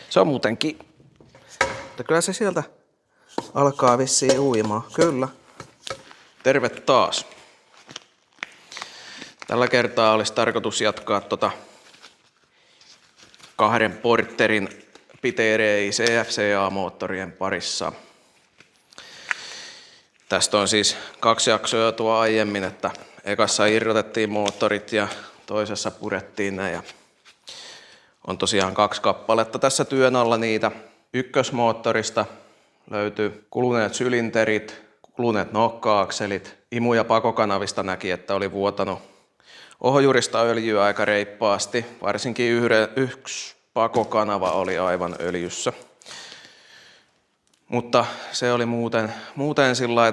Se on muutenkin. Mutta kyllä se sieltä alkaa vissiin uimaan. Kyllä. Terve taas. Tällä kertaa olisi tarkoitus jatkaa 2 Porterin Piteirei CFCA-moottorien parissa. Tästä on siis 2 jaksoa tuo aiemmin, että ekassa irrotettiin moottorit ja toisessa purettiin ne. Ja on tosiaan 2 kappaletta tässä työn alla niitä. Ykkösmoottorista löytyy kuluneet sylinterit, kuluneet nokka-akselit. Imu- ja pakokanavista näki, että oli vuotanut ohjurista öljyä aika reippaasti. Varsinkin yksi pakokanava oli aivan öljyssä. Mutta se oli muuten sillai,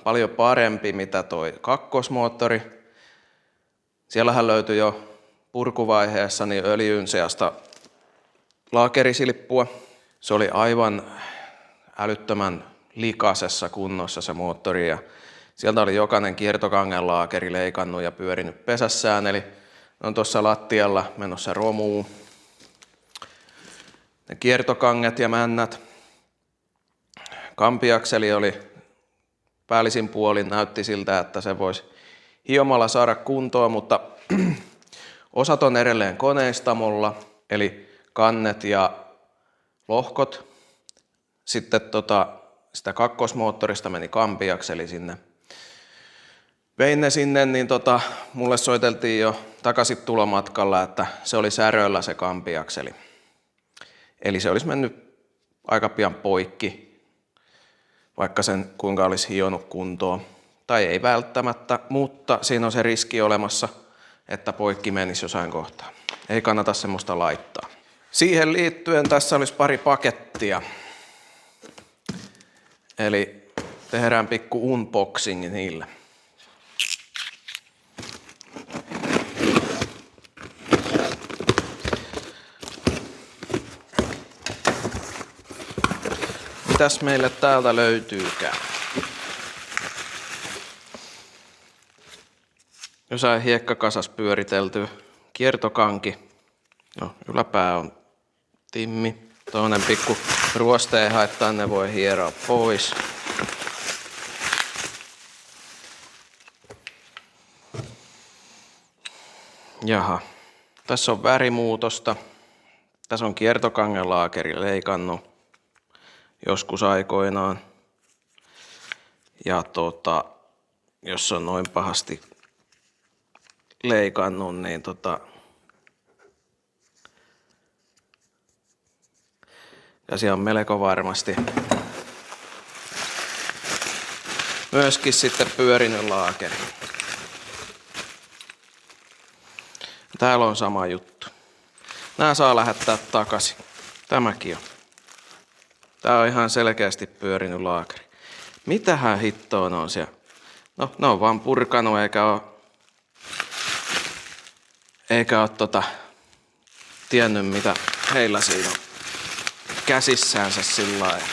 paljon parempi mitä toi kakkosmoottori. Siellähän löytyi jo purkuvaiheessa niin öljyn seasta laakerisilppua. Se oli aivan älyttömän likaisessa kunnossa se moottori ja sieltä oli jokainen kiertokangen laakeri leikannut ja pyörinyt pesässään. Eli on tuossa lattialla menossa romuun. Ne kiertokanget ja männät. Kampiakseli oli päällisin puolin, näytti siltä, että se voisi hiomalla saada kuntoon, mutta osat on edelleen koneistamolla, eli kannet ja lohkot. Sitten sitä kakkosmoottorista meni kampiakseli sinne. Vein ne sinne, niin mulle soiteltiin jo takaisin tulomatkalla, että se oli säröllä se kampiakseli. Eli se olisi mennyt aika pian poikki, vaikka sen kuinka olisi hionut kuntoon. Tai ei välttämättä, mutta siinä on se riski olemassa, että poikki menisi jossain kohtaa. Ei kannata semmoista laittaa. Siihen liittyen tässä olisi pari pakettia. Eli tehdään pikku unboxing niillä. Mitäs meille täältä löytyykään? Jossain hiekkakasas pyöritelty kiertokanki. No, yläpää on timmi. Toinen pikku ruoste ei haittaa, ne voi hieroa pois. Jaha, tässä on värimuutosta. Tässä on kiertokangen laakeri leikannut joskus aikoinaan. Ja jos on noin pahasti leikannut, niin ja siellä on melko varmasti myöskin sitten pyörinyt laakeri. Täällä on sama juttu. Nää saa lähettää takaisin. Tämäkin on. Tää on ihan selkeästi pyörinyt laakeri. Mitähän hittoon on siellä? No, ne on vaan purkanut eikä ole tiennyt mitä heillä siinä on käsissäänsä sillä lailla.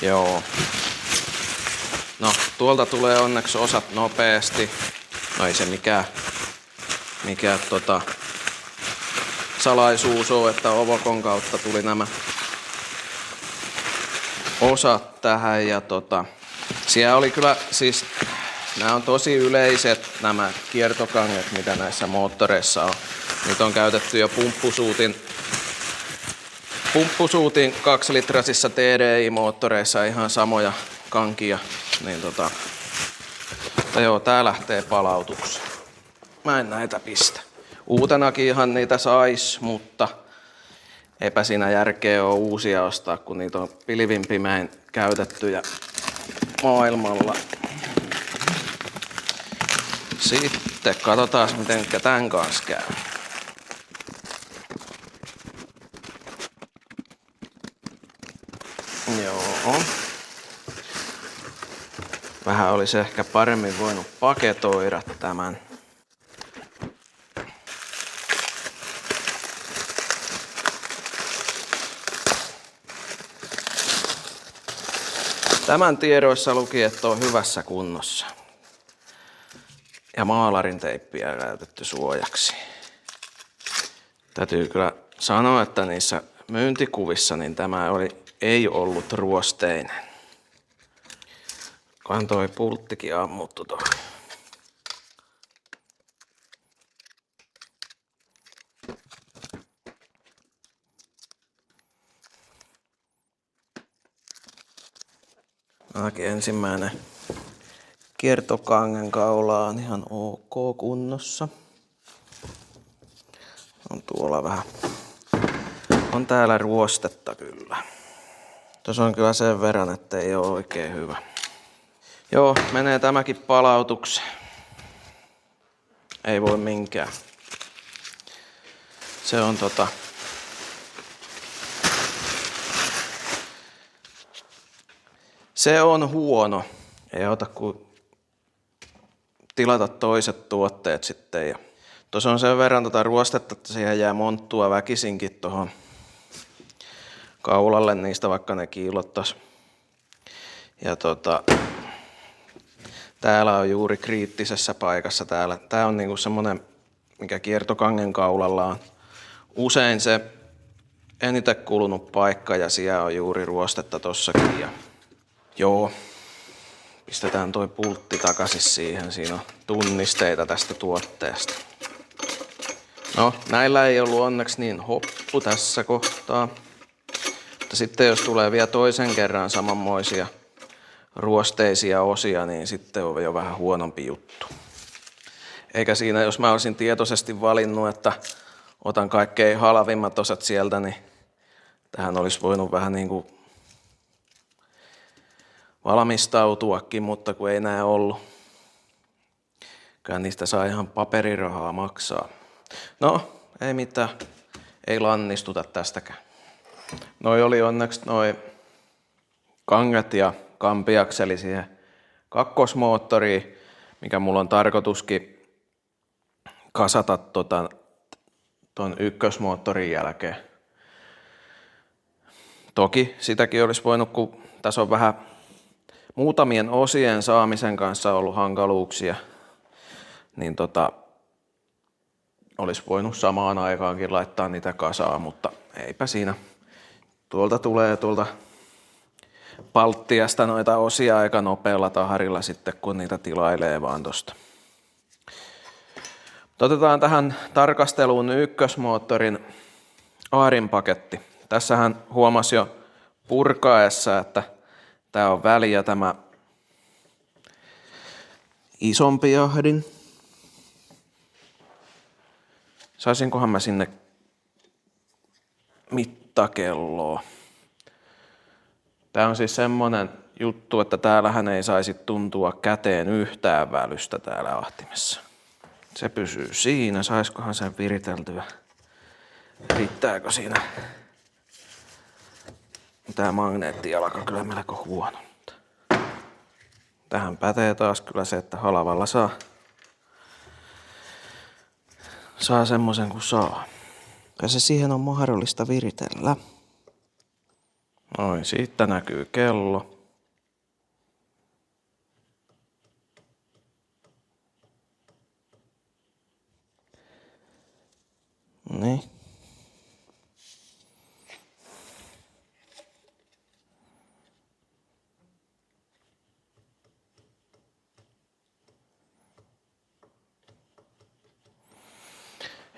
Joo. No, tuolta tulee onneksi osat nopeasti. No ei se mikään salaisuus on, että Ovokon kautta tuli nämä osat tähän ja siellä oli kyllä siis nämä on tosi yleiset nämä kiertokanget, mitä näissä moottoreissa on. Niitä on käytetty jo pumppusuutin 2-litrasissa TDI-moottoreissa ihan samoja kankia. Niin mutta joo, tää lähtee palautukseen. Mä en näitä pistä. Uutenakinhan niitä sais, mutta eipä siinä järkeä ole uusia ostaa, kun niitä on pilvin pimein käytettyjä maailmalla. Sitten katsotaan miten tän kanssa käy. Joo. Vähän olisi ehkä paremmin voinut paketoida tämän. Tämän tiedoissa luki, että on hyvässä kunnossa. Ja maalarin teippiä käytetty suojaksi. Täytyy kyllä sanoa, että niissä myyntikuvissa niin tämä ei ollut ruosteinen. Kohan toi pulttikin ammuttu toi. Ainakin ensimmäinen kiertokangen kaula on ihan ok kunnossa. On tuolla vähän. On täällä ruostetta kyllä. Tuossa on kyllä sen verran, että ei ole oikein hyvä. Joo, menee tämäkin palautukseen. Ei voi minkään. Se on Se on huono. Ei ota kuin tilata toiset tuotteet sitten. Ja tuossa on sen verran ruostetta, että siihen jää monttua väkisinkin tuohon kaulalle niistä, vaikka ne kiilottais. Ja täällä on juuri kriittisessä paikassa täällä. Tää on niinku semmonen, mikä kiertokangen kaulalla on usein se eniten kulunut paikka, ja siellä on juuri ruostetta tossakin. Ja joo, pistetään toi pultti takaisin siihen. Siinä on tunnisteita tästä tuotteesta. No, näillä ei ollut onneksi niin hoppu tässä kohtaa. Mutta sitten jos tulee vielä toisen kerran samanmoisia ruosteisia osia, niin sitten on jo vähän huonompi juttu. Eikä siinä, jos mä olisin tietoisesti valinnut, että otan kaikkein halvimmat osat sieltä, niin tähän olisi voinut vähän niin kuin valmistautuakin, mutta kun ei näin ollut. Kyllä niistä saa ihan paperirahaa maksaa. No, ei mitään. Ei lannistuta tästäkään. Noi oli onneksi noi kanget ja kampiakseli siihen kakkosmoottoriin, mikä mulla on tarkoituskin kasata ton ykkösmoottorin jälkeen. Toki sitäkin olisi voinut, kun tässä on vähän muutamien osien saamisen kanssa ollut hankaluuksia, niin olisi voinut samaan aikaankin laittaa niitä kasaan, mutta eipä siinä. Tuolta Baltiasta noita osia aika nopealla taharilla sitten, kun niitä tilailee vaan tosta. Otetaan tähän tarkasteluun ykkösmoottorin aarinpaketti. Tässähän huomasi jo purkaessa, että tää on väliä tämä isompi jahdin. Saisinkohan mä sinne mittakelloa. Tää on siis semmonen juttu, että täällähän ei saisi tuntua käteen yhtään välystä täällä ahtimessa. Se pysyy siinä. Saiskohan sen viriteltyä? Riittääkö siinä? Tää magneettijalka kyllä melko huono. Tähän pätee taas kyllä se, että halavalla saa semmosen kuin saa. Ja se siihen on mahdollista viritellä. Noin, siitä näkyy kello. Niin.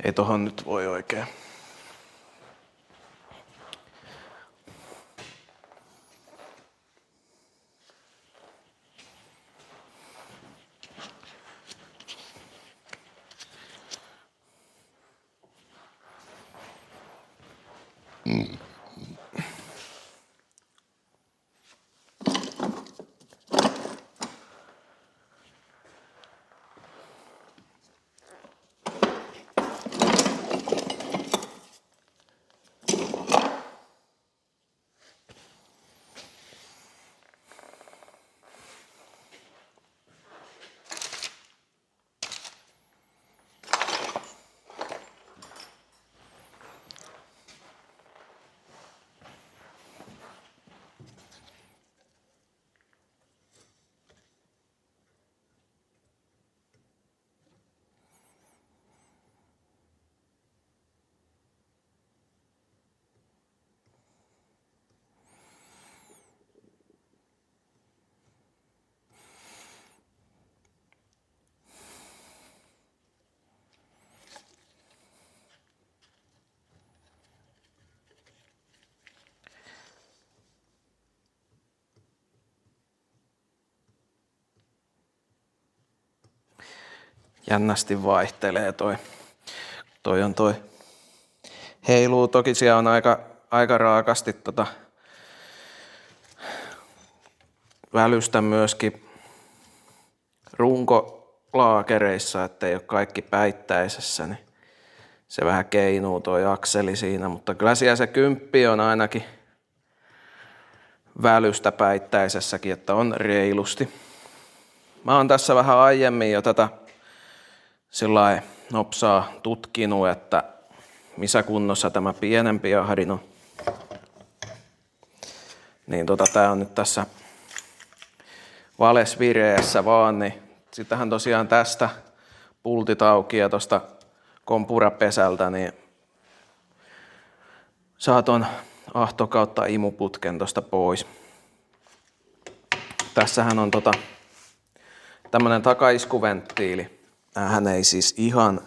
Ei tohon nyt voi oikein. jännästi vaihtelee toi heiluu. Toki siellä on aika raakasti välystä myöskin runkolaakereissa, ettei ole kaikki päittäisessä, niin se vähän keinuu toi akseli siinä, mutta kyllä siellä se 10 on ainakin välystä päittäisessäkin, että on reilusti. Mä oon tässä vähän aiemmin jo tätä sillai nopsaa tutkinut, että missä kunnossa tämä pienempi ahdin on. Niin tää on nyt tässä valesvireessä vaan, niin sitähän tosiaan tästä pultit auki ja tosta kompurapesältä, niin saa ton ahto kautta imuputken tosta pois. Tässähän on tämmönen takaisku-venttiili. Näähän ei siis ihan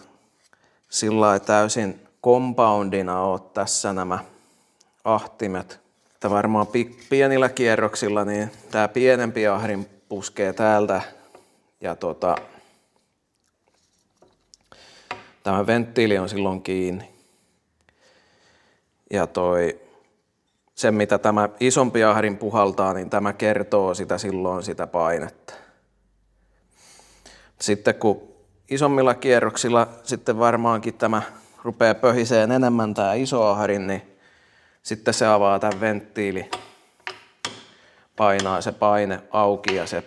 sillä täysin compoundina ole tässä nämä ahtimet. Että varmaan pienillä kierroksilla niin tää pienempi ahdin puskee täältä ja tämä venttiili on silloin kiinni. Ja se mitä tämä isompi ahdin puhaltaa, niin tämä kertoo silloin sitä painetta. Sitten kun isommilla kierroksilla sitten varmaankin tämä rupeaa pöhiseen enemmän tämä iso ahdin, niin sitten se avaa tämän venttiili, painaa se paine auki ja se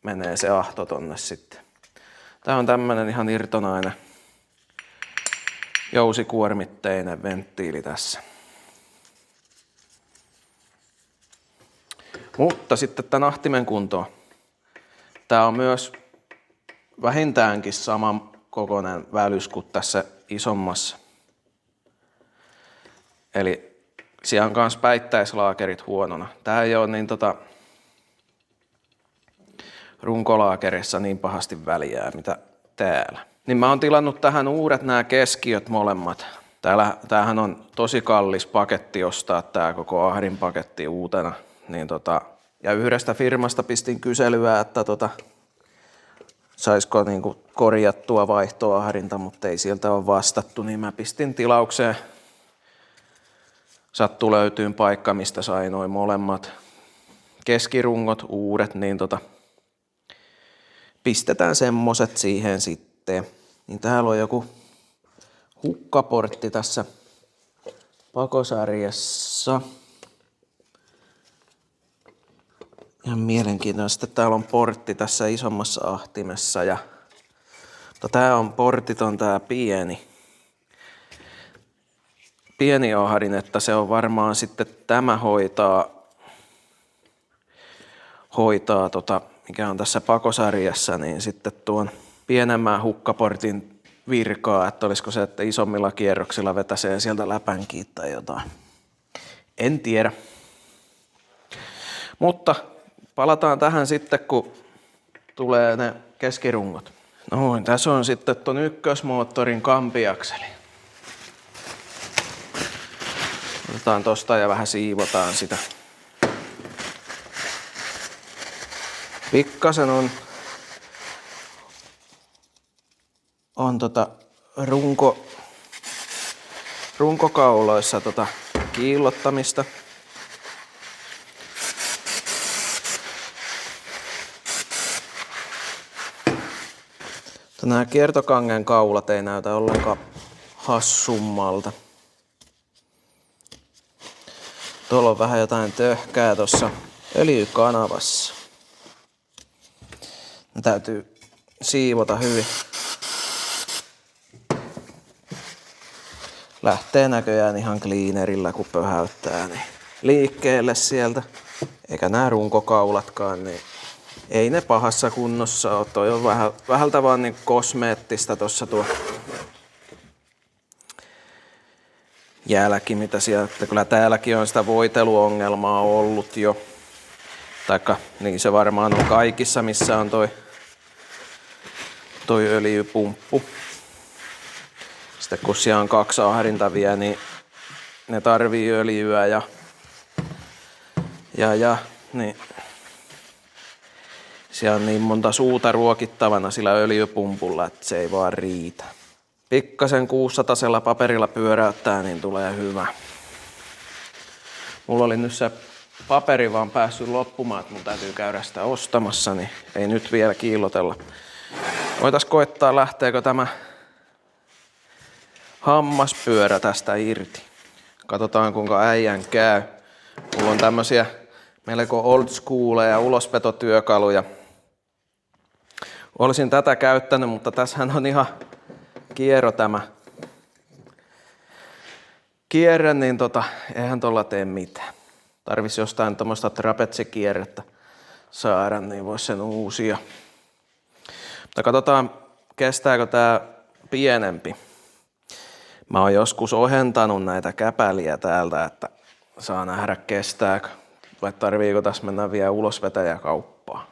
menee se ahto tonne sitten. Tää on tämmönen ihan irtonainen jousikuormitteinen venttiili tässä. Mutta sitten tämän ahtimen kuntoon. Tää on myös vähintäänkin saman kokoinen välys kuin tässä isommassa. Eli siellä on myös päittäislaakerit huonona. Tää ei ole niin runkolaakerissa niin pahasti väliä mitä täällä. Niin mä oon tilannut tähän uudet nämä keskiöt molemmat. Tämähän on tosi kallis paketti ostaa tää koko ahdin paketti uutena. Niin ja yhdestä firmasta pistin kyselyä, että saisiko niinku korjattua vaihtoahdinta, mutta ei sieltä ole vastattu, niin mä pistin tilaukseen. Sattuu löytyyn paikka, mistä sai noin molemmat keskirungot uudet, niin pistetään semmoset siihen sitten. Niin täällä on joku hukkaportti tässä pakosarjassa. Ihan mielenkiintoista. Täällä on portti tässä isommassa ahtimessa ja tää on portiton tää pieni ahdin, että se on varmaan sitten tämä hoitaa mikä on tässä pakosarjassa, niin sitten tuon pienemmän hukkaportin virkaa, että olisiko se, että isommilla kierroksilla vetäsee sieltä läpänkiin tai jotain. En tiedä. Mutta palataan tähän sitten, kun tulee ne keskirungot. Noin, tässä on sitten ton ykkösmoottorin kampiakseli. Otetaan tosta ja vähän siivotaan sitä. Pikkasen on runkokauloissa kiillottamista. Nämä kiertokangen kaulat ei näytä ollenkaan hassummalta. Tuolla on vähän jotain töhkää tuossa öljykanavassa. Ne täytyy siivota hyvin. Lähtee näköjään ihan cleanerillä kun pöhäyttää niin liikkeelle sieltä. Eikä nämä runkokaulatkaan, niin ei ne pahassa kunnossa ole. Toi on vähältä vaan niin kosmeettista tossa tuo jälki, mitä sieltä. Kyllä täälläkin on sitä voiteluongelmaa ollut jo. Taikka niin se varmaan on kaikissa, missä on toi öljypumppu. Sitten kun siellä on 2 ahdinta vielä, niin ne tarvii öljyä ja niin Siellä on niin monta suuta ruokittavana sillä öljypumpulla, että se ei vaan riitä. Pikkasen 600 paperilla pyöräyttää, niin tulee hyvä. Mulla oli nyt se paperi vaan päässyt loppumaan, että mun täytyy käydä sitä ostamassa, niin ei nyt vielä kiillotella. Voitais koittaa, lähteekö tämä hammaspyörä tästä irti. Katsotaan kuinka äijän käy. Mulla on tämmösiä melko old schooleja ulospetotyökaluja. Olisin tätä käyttänyt, mutta tässähän on ihan kierro tämä kierre, niin eihän tuolla tee mitään. Tarvisi jostain tuommoista trapetsikierrettä saada, niin voisi sen uusia. Mutta katsotaan, kestääkö tää pienempi. Mä oon joskus ohentanut näitä käpäliä täältä, että saa nähdä kestääkö. Vai tarviiko tässä mennä vielä ulosvetäjäkauppaan.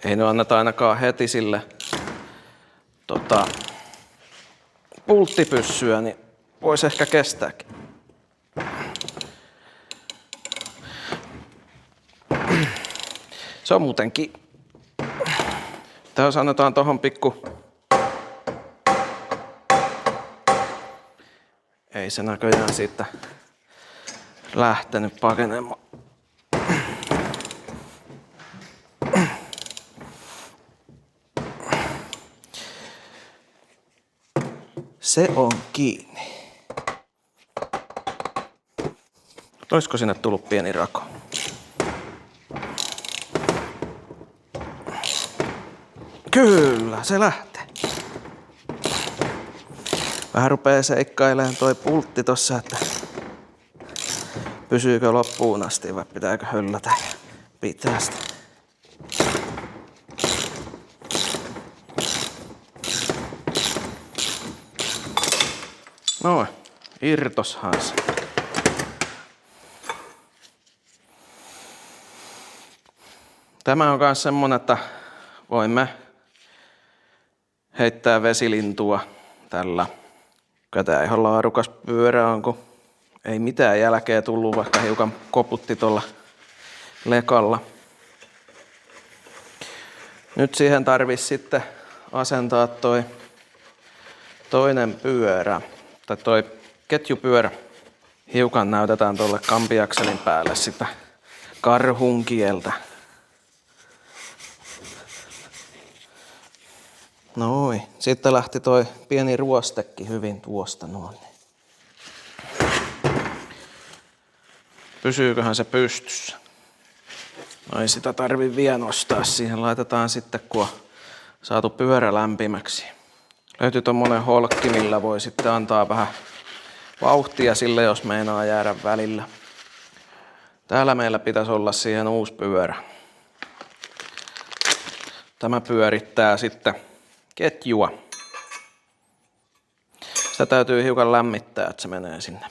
Ei nyt anneta ainakaan heti sille pulttipyssyä, niin voisi ehkä kestääkin. Se on muutenkin. Jos annetaan tohon pikku. Ei se näköjään siitä lähtenyt pakenemaan. Se on kiinni. Olisiko sinne tullut pieni rako? Kyllä, se lähtee. Vähän rupee seikkailemaan toi pultti tossa, että pysyykö loppuun asti vai pitääkö höllätä ja pitää sitä. Noin, irtoshan se. Tämä on myös semmonen, että voimme heittää vesilintua tällä. Tää ihan laadukas pyörä on, kun ei mitään jälkeä tullut, vaikka hiukan koputti tuolla lekalla. Nyt siihen tarvitsisi sitten asentaa toi toinen pyörä, tai toi ketjupyörä. Hiukan näytetään tuolle kampiakselin päälle sitä karhun kieltä. Noin. Sitten lähti toi pieni ruostekin hyvin tuosta noin. Pysyyköhän se pystyssä? No ei sitä tarvi vielä nostaa. Siihen laitetaan sitten, kun on saatu pyörä lämpimäksi. Löytyy tommonen holkki, millä voi sitten antaa vähän vauhtia sille, jos meinaa jäädä välillä. Täällä meillä pitäisi olla siihen uusi pyörä. Tämä pyörittää sitten ketjua. Sitä täytyy hiukan lämmittää, että se menee sinne.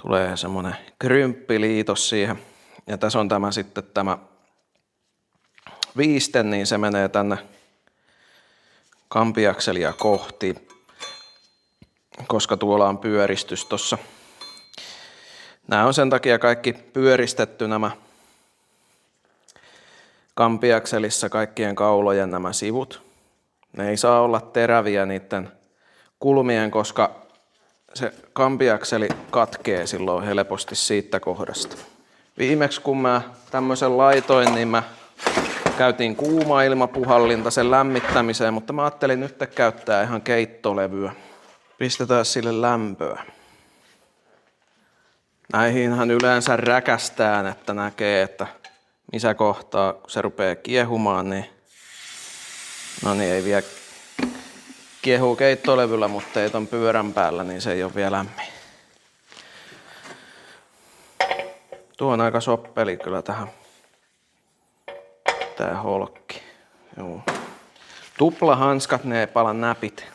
Tulee semmonen krymppiliitos siihen. Ja tässä on tämä sitten tämä viiste, niin se menee tänne kampiakselia kohti, koska tuolla on pyöristys tossa. Nämä on sen takia kaikki pyöristetty nämä kampiakselissa kaikkien kaulojen nämä sivut. Ne ei saa olla teräviä niiden kulmien, koska se kampiakseli katkee silloin helposti siitä kohdasta. Viimeksi kun mä tämmöisen laitoin, niin mä käytiin kuuma ilmapuhallinta sen lämmittämiseen, mutta mä ajattelin nyt käyttää ihan keittolevyä. Pistetään sille lämpöä. Näihinhän yleensä räkästään, että näkee, että missä kohtaa, kun se rupeaa kiehumaan, niin no niin, ei vielä kiehuu keittolevyllä, mutta ei ton pyörän päällä, niin se ei ole vielä lämmin. Tuo on aika soppeli kyllä tähän. Tää holkki. Joo. Tuplahanskat, ne ei pala näpit.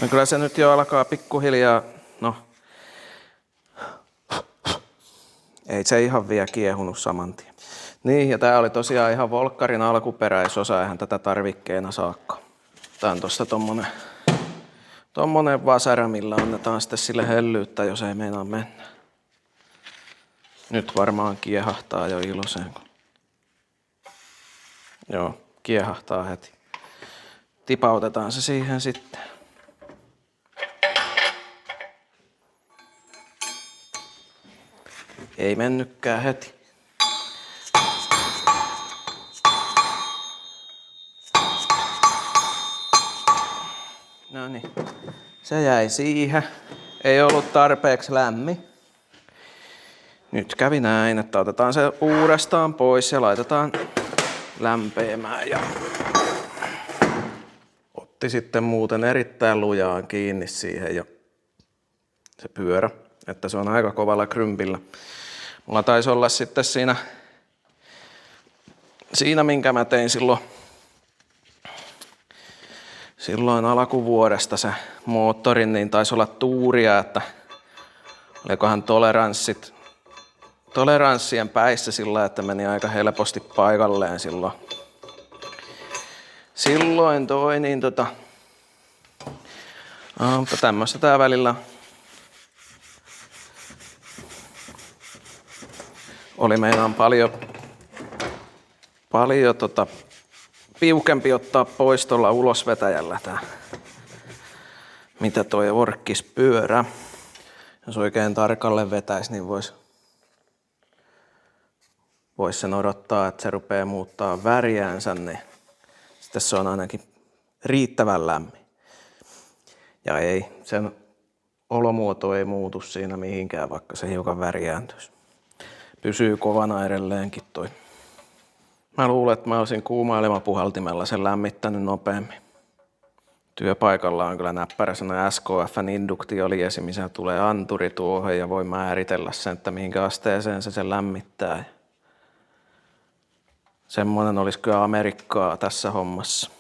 No kyllä se nyt jo alkaa pikkuhiljaa, no. Ei se ihan vielä kiehunut saman tien. Niin, ja tää oli tosiaan ihan Volkkarin alkuperäisosa, eihän tätä tarvikkeena saakka. Tää on tossa tommonen vasara, millä annetaan sitten sille hellyyttä, jos ei meinaa mennä. Nyt varmaan kiehahtaa jo iloiseen, kun Joo, kiehahtaa heti. Tipautetaan se siihen sitten. Ei mennytkään heti. No niin, se jäi siihen. Ei ollut tarpeeksi lämmin. Nyt kävi näin, että otetaan se uudestaan pois ja laitetaan lämpeämään. Ja otti sitten muuten erittäin lujaan kiinni siihen jo se pyörä, että se on aika kovalla krympillä. Mulla taisi olla sitten siinä minkä mä tein silloin alkuvuodesta se moottorin, niin taisi olla tuuria, että olikohan toleranssien päissä sillä, että meni aika helposti paikalleen silloin. Mutta tämmöistä tää välillä oli meinaan paljon piukempi ottaa pois tuolla ulosvetäjällä tää, mitä toi orkkispyörä. Jos oikein tarkalle vetäisi, niin vois sen odottaa, että se rupeaa muuttaa väriänsä, niin sitten se on ainakin riittävän lämmin. Ja sen olomuoto ei muutu siinä mihinkään, vaikka se hiukan väriääntyisi. Pysyy kovana edelleenkin toi. Mä luulen, että mä olisin kuumailmapuhaltimella sen lämmittänyt nopeammin. Työpaikalla on kyllä näppärä semmoinen SKF:n induktioliesi, missä tulee anturi tuohon ja voi määritellä sen, että mihinkä asteeseen se sen lämmittää. Semmoinen olisi kyllä Amerikkaa tässä hommassa.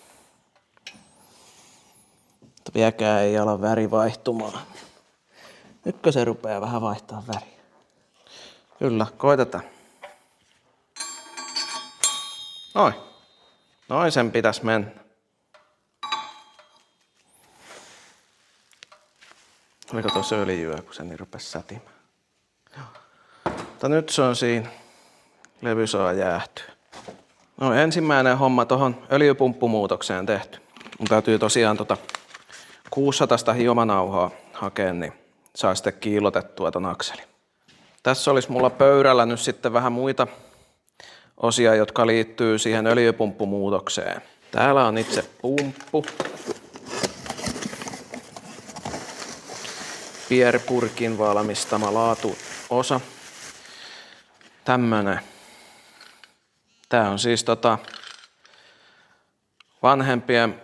Mutta vieläkään ei ala väri vaihtumaan. Nytkö se rupeaa vähän vaihtaa väriä? Kyllä, koitetaan. Noin sen pitäisi mennä. Oliko tuossa öljyä, kun se niin rupesi sätimään? Mutta nyt se on siinä. Levy saa jäähtyä. No ensimmäinen homma tuohon öljypumppumuutokseen tehty. Mun täytyy tosiaan 600 hiomanauhaa hakea, niin saa sitten kiillotettua ton akselin. Tässä olisi mulla pöydällä nyt sitten vähän muita osia, jotka liittyy siihen öljypumppumuutokseen. Täällä on itse pumppu. Pierre-Purkin valmistama laatuosa. Tämmönen. Tää on siis vanhempien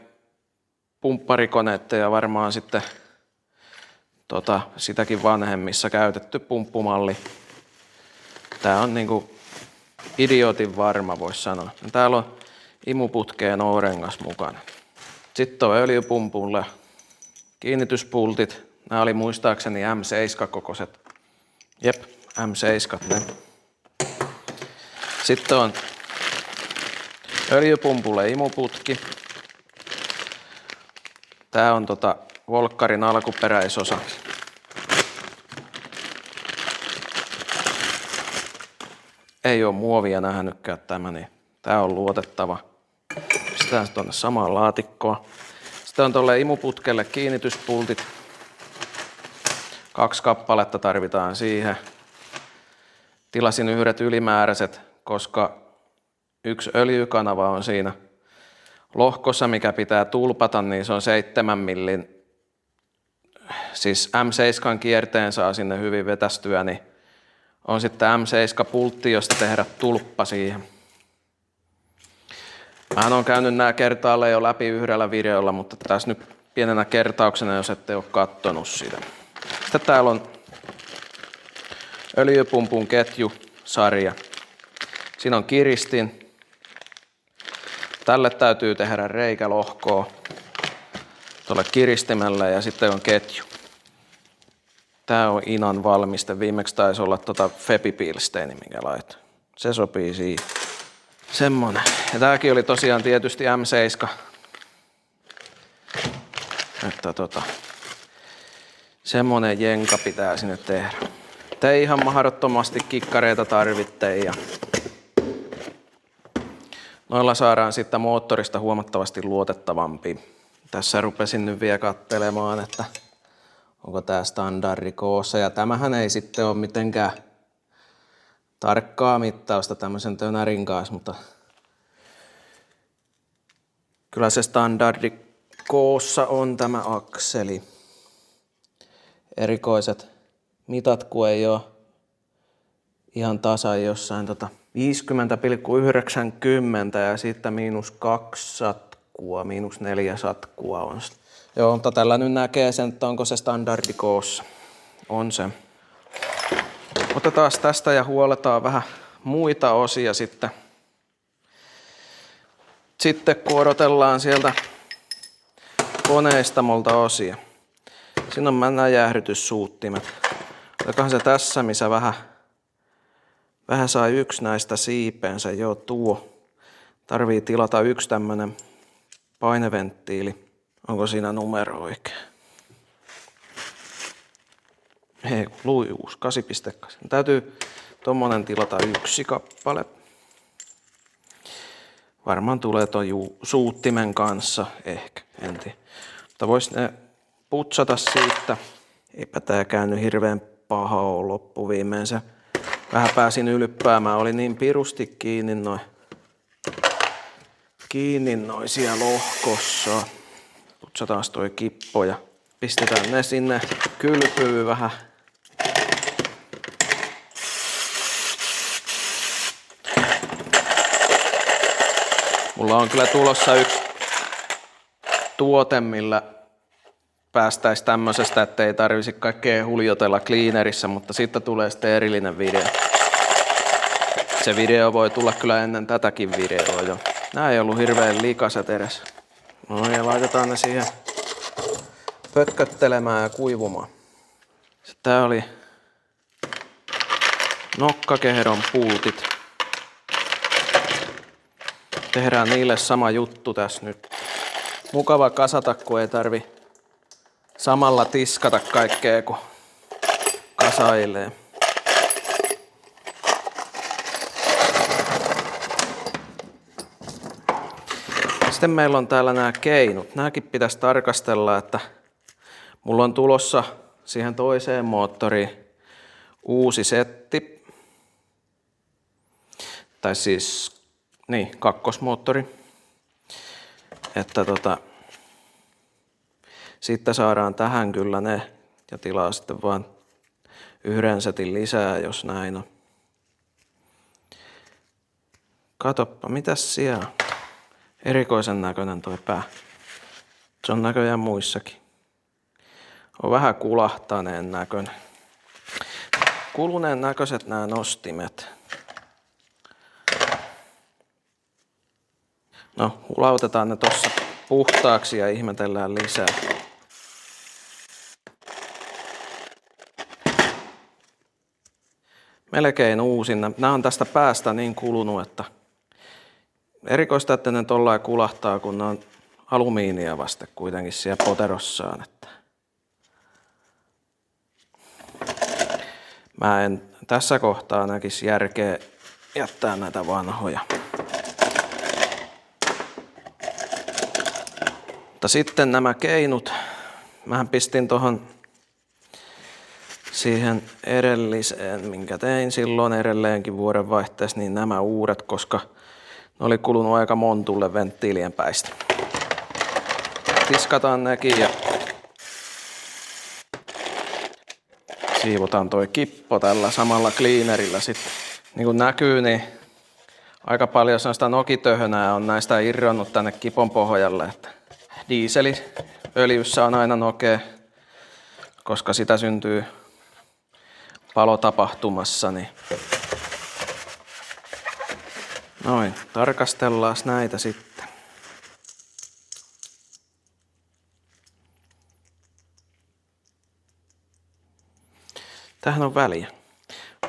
pumpparikonetta ja varmaan sitten sitäkin vanhemmissa käytetty pumppumalli. Tää on niinku idiotin varma, vois sanoa. Täällä on imuputkeen O-rengas mukana. Sitten on öljypumpulle kiinnityspultit. Nämä oli muistaakseni M7-kokoiset. Jep, M7 ne. Sitten on öljypumpulle imuputki. Tää on Volkkarin alkuperäisosa. Ei ole muovia nähnytkään tämä, niin tää on luotettava. Pistetään se tuonne samaan laatikkoon. Sitten on tuolle imuputkelle kiinnityspultit. 2 kappaletta tarvitaan siihen. Tilasin yhdet ylimääräiset, koska yksi öljykanava on siinä lohkossa, mikä pitää tulpata, niin se on 7 millin. Siis M7 kierteen saa sinne hyvin vetästyä, niin on sitten M7-pultti, josta tehdä tulppa siihen. Mä oon käynyt nämä kertaalleen jo läpi yhdellä videolla, mutta tässä nyt pienenä kertauksena, jos ette ole kattonut sitä. Sitten täällä on öljypumpun ketjusarja. Siinä on kiristin. Tälle täytyy tehdä reikälohkoa tuolle kiristimelle ja sitten on ketju. Tää on Inan valmiste. Viimeksi taisi olla Febipilsteini, minkä laitoin. Se sopii siihen. Semmonen. Ja tääkin oli tosiaan tietysti M7. Että semmonen jenka pitää sinne tehdä. Te ihan mahdottomasti kikkareita tarvitte ja Noilla saadaan sitten moottorista huomattavasti luotettavampi. Tässä rupesin nyt vielä katselemaan, että onko tämä standardikoossa. Ja tämähän ei sitten ole mitenkään tarkkaa mittausta tämmöisen tönärin kanssa, mutta kyllä se standardikoossa on tämä akseli. Erikoiset mitat, kun ei ole ihan tasan jossain 50,90 ja sitten -2 satkua, -4 satkua on. Joo, mutta tällä nyt näkee sen, että onko se standardikoossa. On se. Otetaan tästä ja huoletaan vähän muita osia sitten. Sitten kun odotellaan sieltä koneistamolta osia. Siinä on nämä jäähdytyssuuttimet. Olikohan se tässä, missä vähän sai yksi näistä siipeensä. Joo, tuo. Tarvii tilata yksi tämmönen paineventtiili. Onko siinä numero oikein? Hei, lujuus, 8.8. Täytyy tommonen tilata yksi kappale. Varmaan tulee ton suuttimen kanssa, ehkä, en tiedä. Mutta vois ne putsata siitä. Eipä tää käynyt hirveän paha ole loppuviimein. Se vähän pääsin ylppäämään, oli niin pirusti kiinni noi siellä lohkossa. Putsataan toi kippo ja pistetään ne sinne kylpyyn vähän. Mulla on kyllä tulossa yksi tuote, millä päästäis tämmöisestä, ettei tarvisi kaikkea huljotella cleanerissä, mutta sitten tulee sitten erillinen video. Se video voi tulla kyllä ennen tätäkin videoa jo. Nää ei ollut hirveän likaset edes. No ja laitetaan ne siihen pötköttelemään ja kuivumaan. Tää oli nokkakehdon pultit. Tehdään niille sama juttu tässä nyt. Mukava kasata, kun ei tarvi samalla tiskata kaikkea, kun kasailee. Sitten meillä on täällä nämä keinut. Nämäkin pitäisi tarkastella, että mulla on tulossa siihen toiseen moottoriin uusi setti. Tai siis, niin, kakkosmoottori. Että sitten saadaan tähän kyllä ne ja tilaa sitten vaan yhden setin lisää, jos näin on. Katoppa, mitäs siellä? Erikoisen näköinen toi pää. Se on näköjään muissakin. On vähän kulahtaneen näköinen. Kuluneen näköiset nämä nostimet. No, hulautetaan ne tossa puhtaaksi ja ihmetellään lisää. Melkein uusin. Nämä on tästä päästä niin kulunut, että erikoista, että ne tollain kulahtaa, kun ne on alumiinia vasten kuitenkin siellä poterossaan. Että mä en tässä kohtaa näkisi järkeä jättää näitä vanhoja. Mutta sitten nämä keinut, mähän pistin tohon siihen edelliseen, minkä tein silloin edelleenkin vuodenvaihteessa, niin nämä uudet, koska ne oli kulunut aika montulle venttiilien päistä. Tiskataan nekin ja siivotaan toi kippo tällä samalla cleanerillä sitten. Niin kuin näkyy, niin aika paljon sellaista nokitöhönää on näistä irronnut tänne kipon pohjalle. Että dieselöljyssä on aina nokea, koska sitä syntyy palotapahtumassa. Niin noin, tarkastellaan näitä sitten. Tähän on väliä.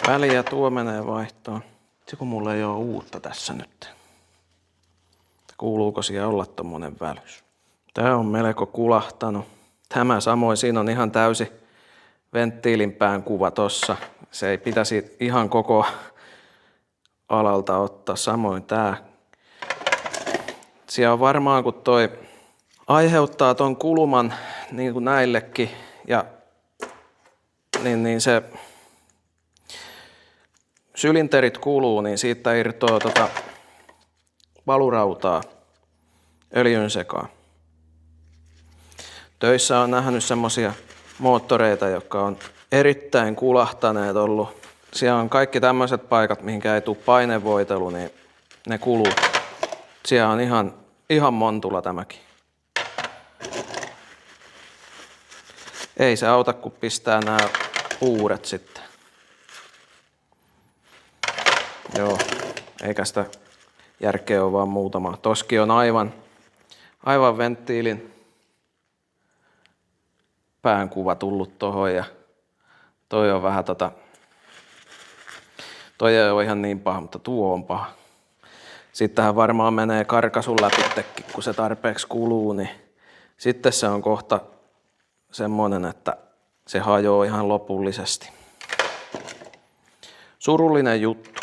Väliä tuo menee vaihtoon. Se kun mulla ei ole uutta tässä nyt. Kuuluuko siellä olla tommonen välys? Tää on melko kulahtanut. Tämä samoin, siinä on ihan täysi venttiilin pään kuva tossa. Se ei pitäisi ihan koko alalta ottaa. Samoin tää siellä on varmaan, kun toi aiheuttaa ton kuluman niin kuin näillekin, ja niin se sylinterit kuluu, niin siitä irtoaa valurautaa öljyn sekaan. Töissä on nähnyt semmosia moottoreita, jotka on erittäin kulahtaneet ollut. Siellä on kaikki tämmöiset paikat, mihinkä ei tule painevoitelu, niin ne kuluu. Siellä on ihan montula tämäkin. Ei se auta, kun pistää nämä uudet sitten. Joo, eikä sitä järkeä ole vaan muutama. Toski on aivan venttiilin päänkuva tullut tohon ja toi on vähän toi ei ole ihan niin paha, mutta tuo on paha. Sittenhän varmaan menee karkasun läpittekin, kun se tarpeeksi kuluu, niin sitten se on kohta semmonen, että se hajoaa ihan lopullisesti. Surullinen juttu.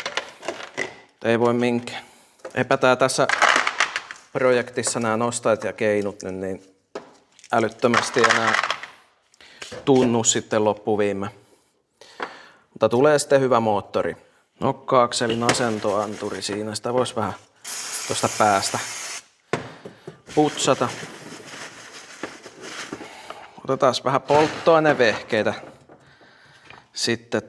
Ei voi minkään. Eipä tää tässä projektissa nämä nostajat ja keinut nyt niin älyttömästi enää tunnu sitten loppuviime. Mutta tulee sitten hyvä moottori. Nokka-akselin asentoanturi siinä. Sitä voisi vähän tuosta päästä putsata. Otetaan vähän polttoainevehkeitä sitten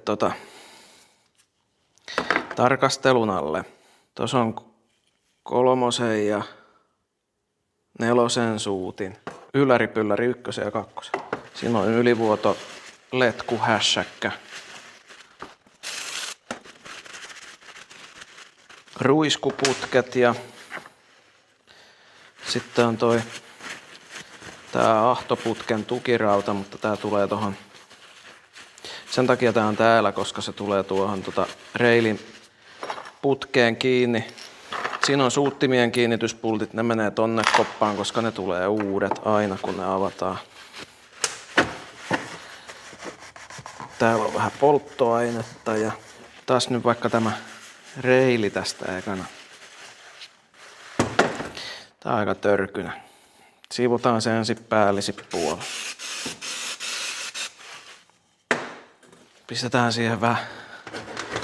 tarkastelun alle. Tuossa on 3 ja 4 suutin. Ylläripylläri 1 ja 2. Siinä on ylivuoto letku hässäkkä. Ruiskuputket ja sitten on tää ahtoputken tukirauta, mutta tää tulee tohon. Sen takia tää on täällä, koska se tulee tuohon reilin putkeen kiinni. Siinä on suuttimien kiinnityspultit, ne menee tonne koppaan, koska ne tulee uudet aina kun ne avataan. Täällä on vähän polttoainetta ja taas nyt vaikka tämä reili tästä ekana. Tää on aika törkynä. Siivotaan se ensin päällispuolella. Pistetään siihen vähän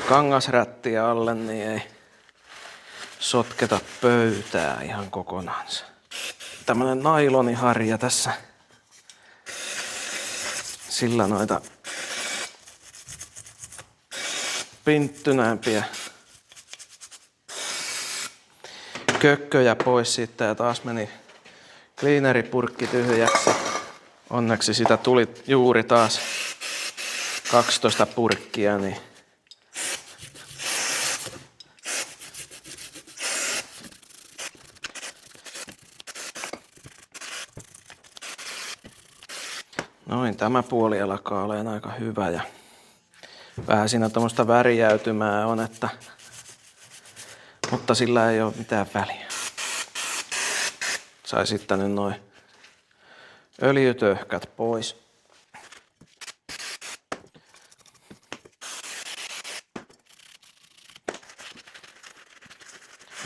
kangasrättiä alle, niin ei sotketa pöytää ihan kokonaansa. Tämmönen nailoniharja tässä. Sillä noita pinttynäimpiä kökköjä pois siitä ja taas meni cleaneripurkki tyhjäksi. Onneksi sitä tuli juuri taas 12 purkkia, niin noin, tämä puoli alkaa olemaan aika hyvä ja vähän siinä tommoista värijäytymää on, mutta sillä ei ole mitään väliä. Sai sitten nyt noin öljytöhkät pois.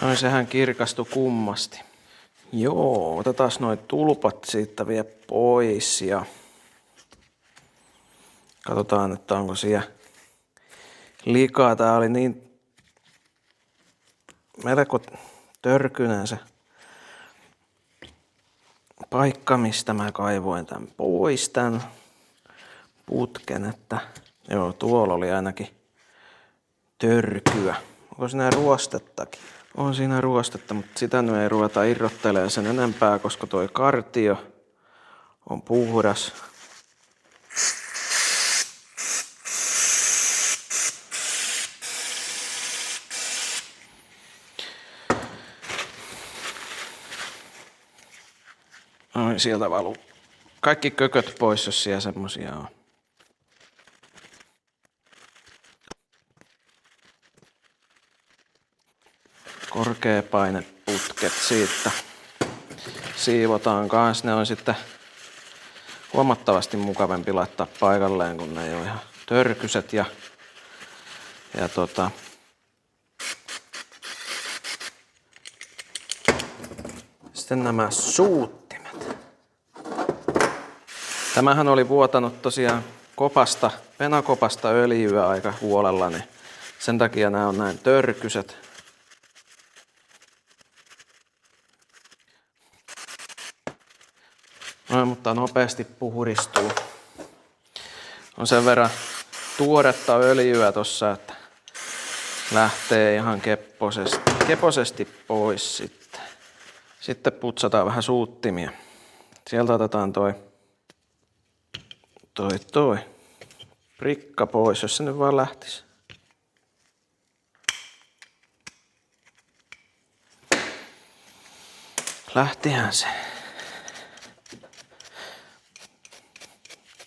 Noin, sehän kirkastui kummasti. Joo, otetaan noin tulpat siitä vielä pois ja katsotaan, että onko siellä likaa. Tää oli niin melko törkynen se paikka, mistä mä kaivoin tän pois tän putken, että joo, tuolla oli ainakin törkyä. Onko siinä ruostettakin? On siinä ruostetta, mutta sitä nyt ei ruveta irrottelemaan sen enempää, koska toi kartio on puhdas. Noin, sieltä valuu kaikki kököt pois, jos siellä semmosia on. Korkeapaineputket siitä siivotaan kans. Ne on sitten huomattavasti mukavampi laittaa paikalleen, kun ne ei ole ihan törkyset ja sitten nämä suuttimet. Tämähän oli vuotanut tosiaan penakopasta öljyä aika huolella, niin sen takia nämä on näin törkyset. No, mutta nopeasti puhdistuu. On sen verran tuoretta öljyä tossa, että lähtee ihan keposesti pois sitten. Sitten putsataan vähän suuttimia. Sieltä otetaan toi prikka pois, jos se nyt vaan lähtisi. Lähtihän se.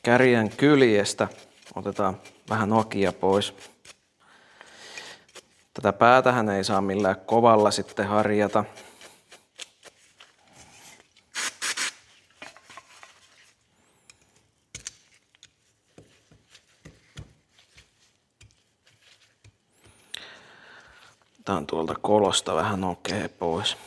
Kärjen kyljestä otetaan vähän nokia pois. Tätä päätähän ei saa millään kovalla sitten harjata. Otetaan tuolta kolosta vähän nokea pois.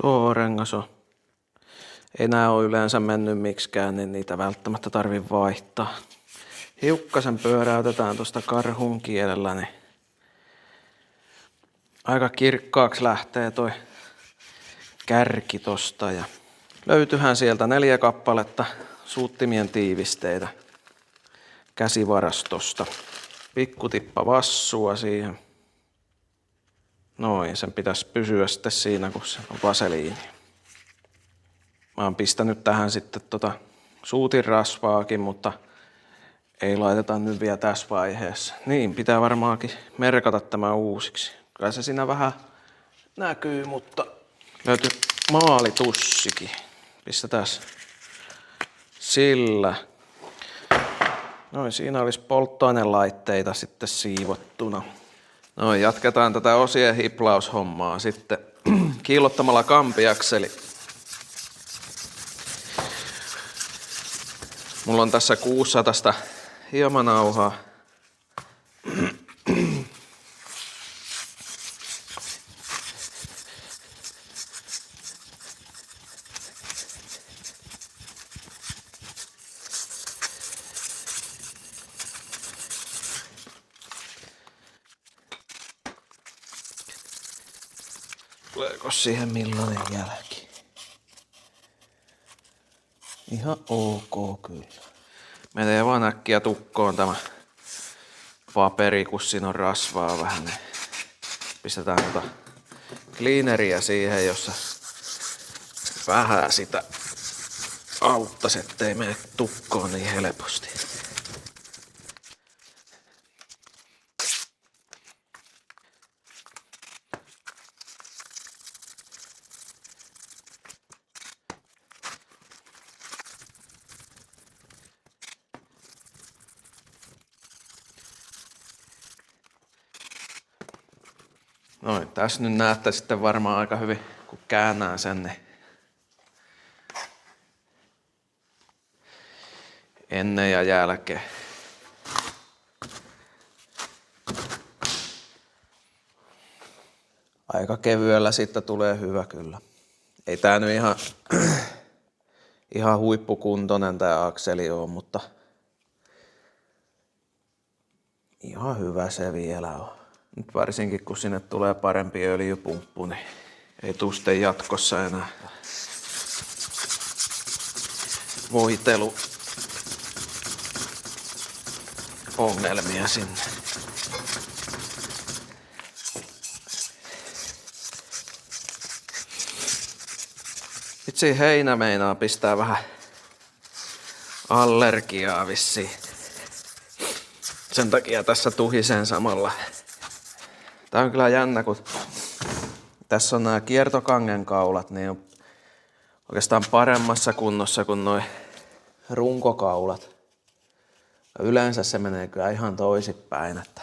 Tuo rengas on. Ei nää ole yleensä mennyt miksikään, niin niitä välttämättä tarvii vaihtaa. Hiukkasen pyöräytetään tuosta karhun kielellä, niin aika kirkkaaksi lähtee toi kärki tosta. Ja löytyyhän sieltä 4 kappaletta suuttimien tiivisteitä käsivarastosta. Pikkutippa vassua siihen. Noin, sen pitäisi pysyä sitten siinä, kun se on vaseliini. Mä oon pistänyt tähän sitten suutinrasvaakin, mutta ei laiteta nyt vielä tässä vaiheessa. Niin, pitää varmaankin merkata tämä uusiksi. Kyllä se siinä vähän näkyy, mutta löytyy maalitussikin. Pistetään sillä. Noin, siinä olisi polttoainelaitteita sitten siivottuna. Noin, jatketaan tätä osien hiplaushommaa sitten kiillottamalla kampiakseli. Mulla on tässä 600 hiomanauhaa. Tuleeko siihen millainen jälki? Ihan ok kyllä. Menee vaan äkkiä tukkoon tämä paperi, kun siinä on rasvaa vähän. Niin pistetään cleaneria siihen, jossa vähän sitä auttaisi, ettei mene tukkoon niin helposti. Noin, tässä nyt näette sitten varmaan aika hyvin, kun käännään sen, niin ennen ja jälkeen. Aika kevyellä sitten tulee hyvä kyllä. Ei tää nyt ihan huippukuntoinen tää akseli on, mutta ihan hyvä se vielä on. Nyt varsinkin kun sinne tulee parempi öljypumppu, niin ei tule sitten jatkossa enää voitelu ongelmia sinne. Itse heinä meinaa pistää vähän allergiaa vissiin. Sen takia tässä tuhisen samalla. Tää on kyllä jännä, kun tässä on nämä kiertokangen kaulat, niin on oikeastaan paremmassa kunnossa kuin noi runkokaulat. Yleensä se menee kyllä ihan toisinpäin, että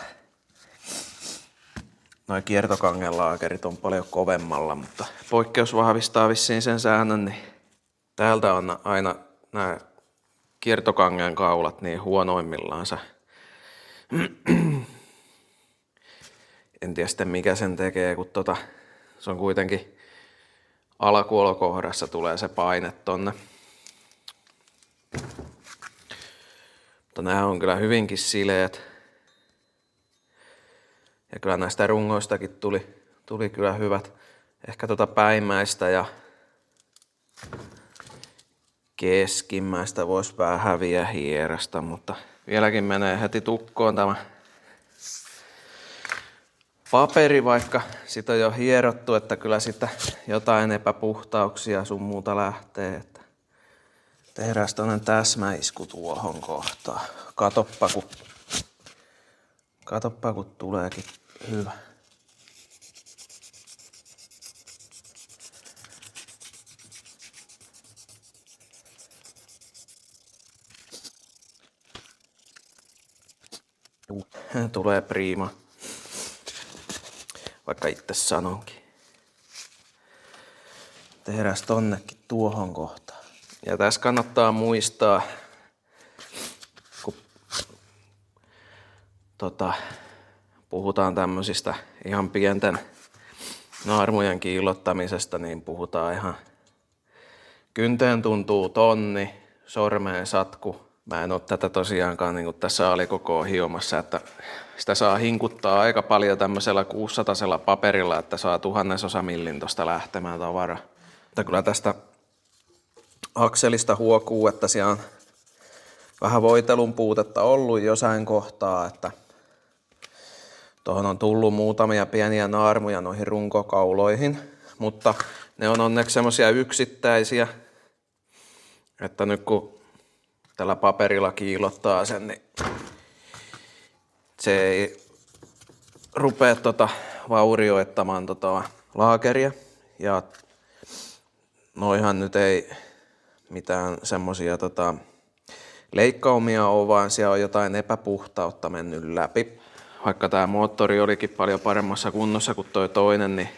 noi kiertokangelaakerit on paljon kovemmalla, mutta poikkeus vahvistaa vissiin sen säännön, niin täältä on aina nämä kiertokangen kaulat niin huonoimmillaansa. En tiedä sitten mikä sen tekee, kun se on kuitenkin alakuolokohdassa tulee se paine tonne. Mutta nämä on kyllä hyvinkin sileät. Ja kyllä näistä rungoistakin tuli kyllä hyvät. Ehkä päimmäistä ja keskimmäistä voisi vähän häviä hierasta, mutta vieläkin menee heti tukkoon tämä paperi, vaikka sitä on jo hierottu, että kyllä sitä jotain epäpuhtauksia sun muuta lähtee. Että tehdään toinen täsmäisku tuohon kohtaan. Katoppa kun tuleekin hyvä. Tulee priima. Vaikka itse sanonkin. Tehdään tonnekin tuohon kohtaan. Ja tässä kannattaa muistaa, kun puhutaan tämmöisistä ihan pienten naarmujen kiillottamisesta, niin puhutaan ihan kynteen tuntuu tonni, sormeen satku. Mä en oo tätä tosiaankaan niin kuin tässä alikoko hiomassa, että sitä saa hinkuttaa aika paljon tämmöisellä 600 paperilla, että saa 1/1000 millin tosta lähtemään tavara. Mutta kyllä tästä akselista huokuu, että siellä on vähän voitelun puutetta ollut jossain kohtaa, että tuohon on tullut muutamia pieniä naarmuja noihin runkokauloihin, mutta ne on onneksi semmosia yksittäisiä, että nyt kun tällä paperilla kiillottaa sen, niin se ei rupea vaurioittamaan laakeria. Ja noihan nyt ei mitään semmosia leikkaumia ole, vaan siellä on jotain epäpuhtautta mennyt läpi. Vaikka tää moottori olikin paljon paremmassa kunnossa kuin toi toinen, niin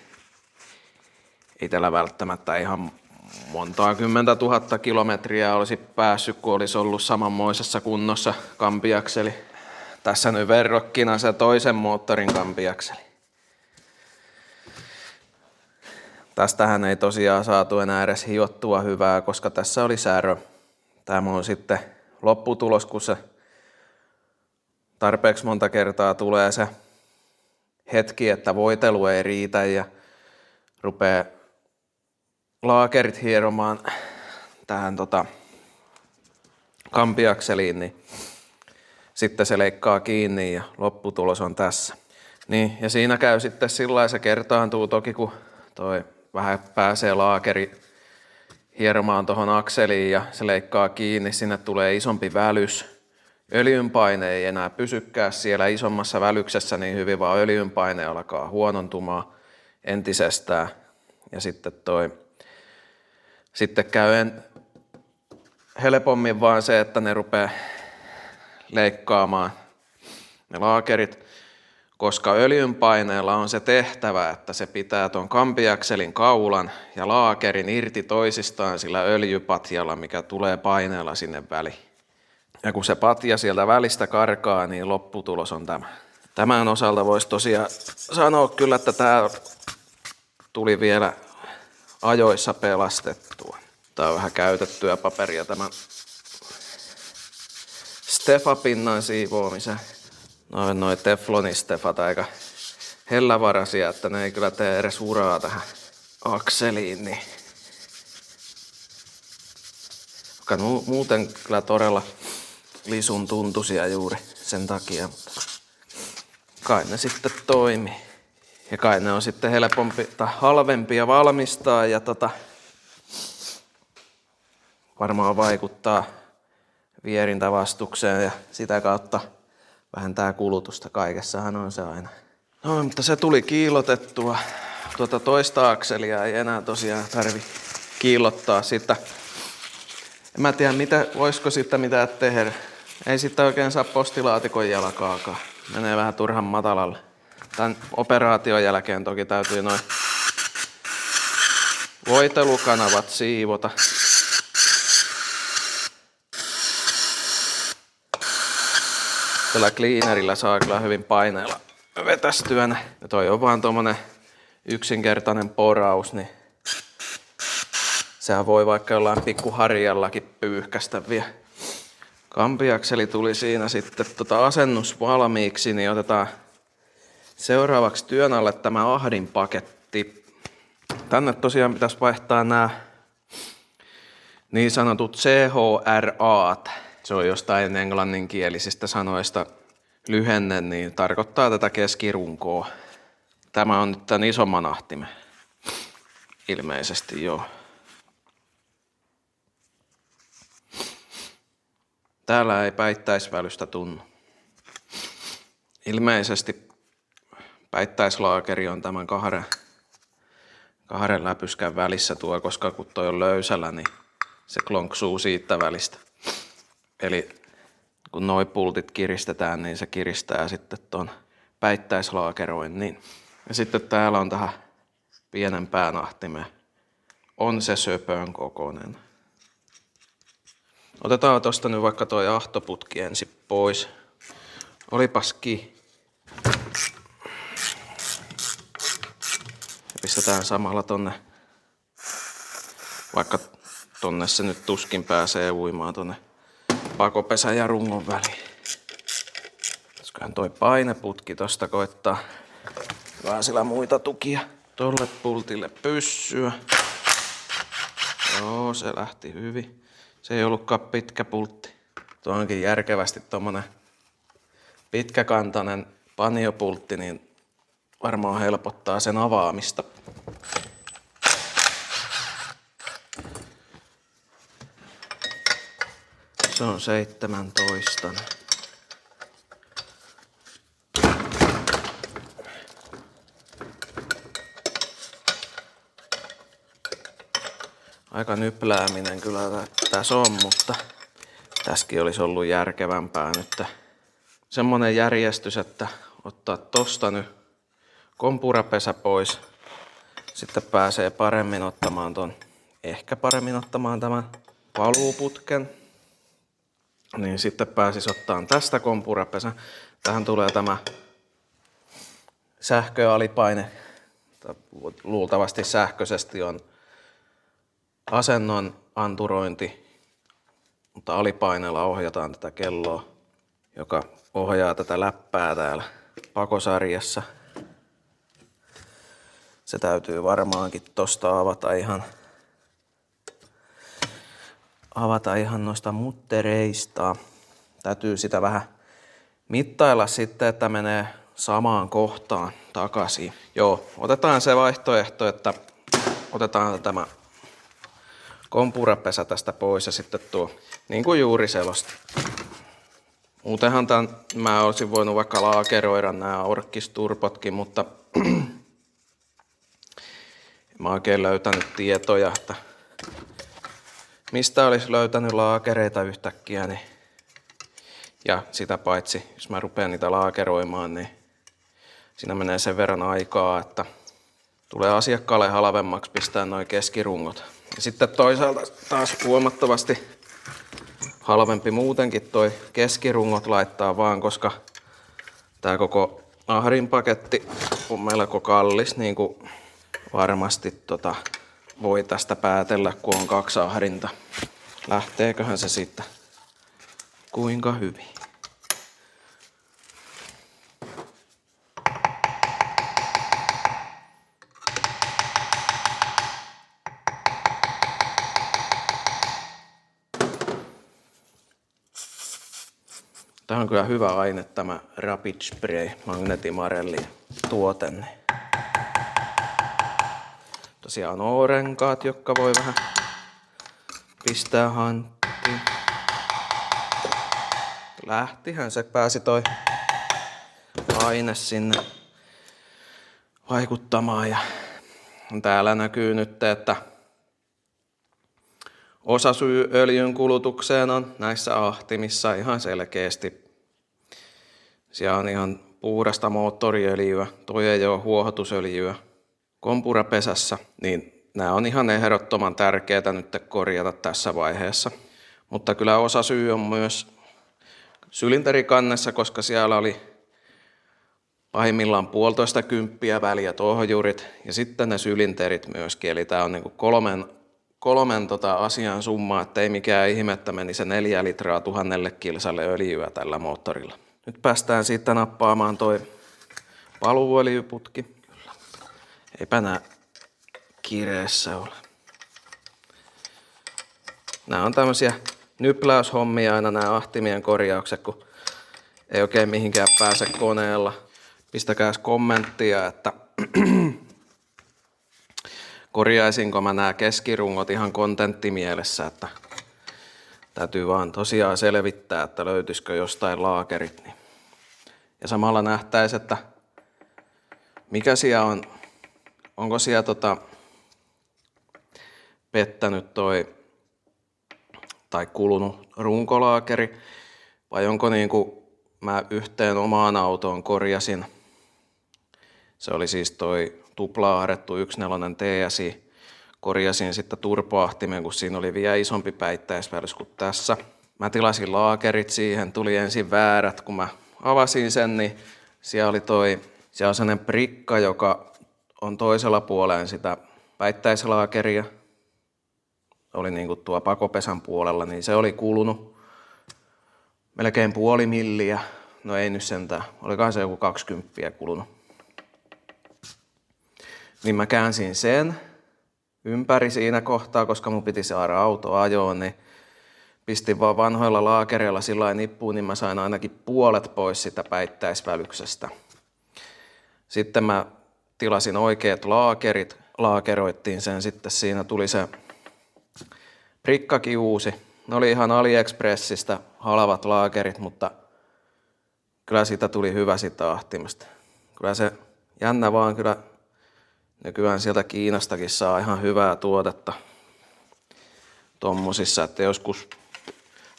ei tällä välttämättä ihan montaa 10 000 kilometriä olisi päässyt, kun olisi ollut samanmoisessa kunnossa kampiakseli. Tässä nyt verrokkina se toisen moottorin kampiakseli. Tästähän ei tosiaan saatu enää edes hiottua hyvää, koska tässä oli särö. Tämä on sitten lopputulos, kun se tarpeeksi monta kertaa tulee se hetki, että voitelu ei riitä ja rupeaa laakerit hieromaan tähän kampiakseliin, niin sitten se leikkaa kiinni ja lopputulos on tässä. Niin, ja siinä käy sitten sillä se kertaantuu toki, kun toi vähän pääsee laakeri hieromaan tuohon akseliin ja se leikkaa kiinni, sinne tulee isompi välys. Öljynpaine ei enää pysykää siellä isommassa välyksessä niin hyvin, vaan öljynpaine alkaa huonontumaan entisestään. Ja sitten käy helpommin vaan se, että ne rupeaa leikkaamaan ne laakerit, koska öljynpaineella on se tehtävä, että se pitää tuon kampiakselin kaulan ja laakerin irti toisistaan sillä öljypatjalla, mikä tulee paineella sinne väliin. Ja kun se patja sieltä välistä karkaa, niin lopputulos on tämä. Tämän osalta voisi tosiaan sanoa kyllä, että tämä tuli vielä ajoissa pelastettua. Tämä on vähän käytettyä paperia tämän Stefa-pinnan siivoamisen. Noi teflonistefat aika hellävaraisia, että ne ei kyllä tee edes uraa tähän akseliin. Niin. Muuten kyllä todella lisun tuntuisia juuri sen takia, mutta kai ne sitten toimii. Ja kai ne on sitten helpompi tai halvempia valmistaa ja varmaan vaikuttaa vierintävastukseen ja sitä kautta vähentää kulutusta. Kaikessahan on se aina. No, mutta se tuli kiillotettua. Toista akselia ei enää tosiaan tarvi kiillottaa sitä. En mä tiedä, voisiko siitä mitään tehdä. Ei sitten oikein saa postilaatikon jalkaakaan. Menee vähän turhan matalalle. Tän operaation jälkeen toki täytyy noin voitelukanavat siivota. Tällä cleanerillä saa kyllä hyvin paineella vetästyä ne. Ja toi on vaan tommonen yksinkertainen poraus, niin sehän voi vaikka jollain pikkuharjallakin pyyhkästä vielä. Kampiakseli tuli siinä sitten asennus valmiiksi, niin otetaan seuraavaksi työn alle tämä ahdinpaketti. Tänne tosiaan pitäisi vaihtaa nämä niin sanotut CHRA:t. Se on jostain englanninkielisistä sanoista lyhenne, niin tarkoittaa tätä keskirunkoa. Tämä on nyt tämän isomman ahtimen. Ilmeisesti joo. Täällä ei päittäisvälystä tunnu. Ilmeisesti päittäislaakeri on tämän kahden läpyskän välissä tuo, koska kun toi on löysällä, niin se klonksuu siitä välistä. Eli kun noi pultit kiristetään, niin se kiristää sitten ton päittäislaakeroinnin. Ja sitten täällä on tähän pienempään ahtimeen. On se söpön kokoinen. Otetaan tosta nyt vaikka toi ahtoputki ensin pois. Olipaskin. Pistetään samalla tonne, vaikka tonne se nyt tuskin pääsee uimaan tonne pakopesän ja rungon väliin. Koskahan toi paineputki tosta koittaa vähän sillä muita tukia. Tolle pultille pyssyä. Joo, se lähti hyvin. Se ei ollutkaan pitkä pultti. Tuo onkin järkevästi tommonen pitkäkantainen paniopultti, niin varmaan helpottaa sen avaamista. Se on 17. Aika nyplääminen kyllä tässä on, mutta tässäkin olisi ollut järkevämpää nyt. Semmonen järjestys, että ottaa tosta nyt kompurapesä pois. Sitten pääsee paremmin ottamaan tämän valuuputken. Niin sitten pääsis ottaan tästä kompurapesä. Tähän tulee tämä sähköalipaine. Luultavasti sähköisesti on asennon anturointi, mutta alipaineella ohjataan tätä kelloa, joka ohjaa tätä läppää täällä pakosarjassa. Se täytyy varmaankin tosta avata ihan noista muttereista. Täytyy sitä vähän mittailla sitten, että menee samaan kohtaan takaisin. Joo, otetaan se vaihtoehto, että otetaan tämä kompurapesä tästä pois ja sitten tuo, niin kuin juuri selosti. Muutenhan mä olisin voinut vaikka laakeroida nämä orkkisturpotkin, mutta mä oon oikein löytänyt tietoja, että mistä olisi löytänyt laakereita yhtäkkiä. Niin. Ja sitä paitsi, jos mä rupean niitä laakeroimaan, niin siinä menee sen verran aikaa, että tulee asiakkaalle halvemmaksi pistää noin keskirungot. Ja sitten toisaalta taas huomattavasti halvempi muutenkin toi keskirungot laittaa vaan, koska tää koko ahdinpaketti on melko kallis, niin kuin varmasti voi tästä päätellä, kun on 2 ahdinta. Lähteeköhän se siitä kuinka hyvin? Tämä on kyllä hyvä aine, tämä Rapid Spray Magnetimarellin tuote. Tosiaan on renkaat, jotka voi vähän pistää hanttiin. Lähtihän se, pääsi toi aine sinne vaikuttamaan. Ja täällä näkyy nyt, että Osasyy öljyn kulutukseen on näissä ahtimissa ihan selkeästi. Siellä on ihan puhdasta moottoriöljyä, toi ei ole huohotusöljyä kompurapesässä, niin nämä on ihan ehdottoman tärkeää nyt korjata tässä vaiheessa. Mutta kyllä osasyy on myös sylinterikannessa, koska siellä oli pahimmillaan 1,5 väliä tohjurit ja sitten ne sylinterit myöskin. Eli tämä on niin kuin kolmen asian summa, ettei mikään ihme, että meni se 4 litraa 1000 kilsalle öljyä tällä moottorilla. Nyt päästään siitä nappaamaan toi paluuöljyputki. Kyllä. Eipä nää kireessä ole. Nämä on tämmöisiä nypläyshommia aina nämä ahtimien korjaukset, kun ei oikein mihinkään pääse koneella. Pistäkääs kommenttia, että korjaisinko mä nämä keskirungot ihan kontenttimielessä, että täytyy vaan tosiaan selvittää, että löytyisikö jostain laakerit. Ja samalla nähtäisi, että mikä siellä on, onko siellä pettänyt toi tai kulunut runkolaakeri vai onko niinku mä yhteen omaan autoon korjasin. Se oli siis toi tupla-ahdettu 1.4 TSI. Korjasin sitten turpoahtimen, kun siinä oli vielä isompi päittäisvälys kuin tässä. Mä tilasin laakerit siihen, tuli ensin väärät. Kun mä avasin sen, niin siellä on sellainen prikka, joka on toisella puoleen sitä päittäislaakeria. Oli niin kuin tuo pakopesän puolella, niin se oli kulunut melkein 0,5 milliä. No ei nyt sentään, olikaan se joku 20 kulunut. Niin mä käänsin sen ympäri siinä kohtaa, koska mun piti saada auto ajoon, niin pistin vaan vanhoilla laakereilla sillä nippuun, niin mä sain ainakin puolet pois sitä päittäisvälyksestä. Sitten mä tilasin oikeat laakerit, laakeroittiin sen, sitten siinä tuli se prikkakin uusi. Ne oli ihan AliExpressistä halvat laakerit, mutta kyllä siitä tuli hyvä sitä ahtimesta. Kyllä se jännä vaan, kyllä nykyään sieltä Kiinastakin saa ihan hyvää tuotetta tommosissa, että joskus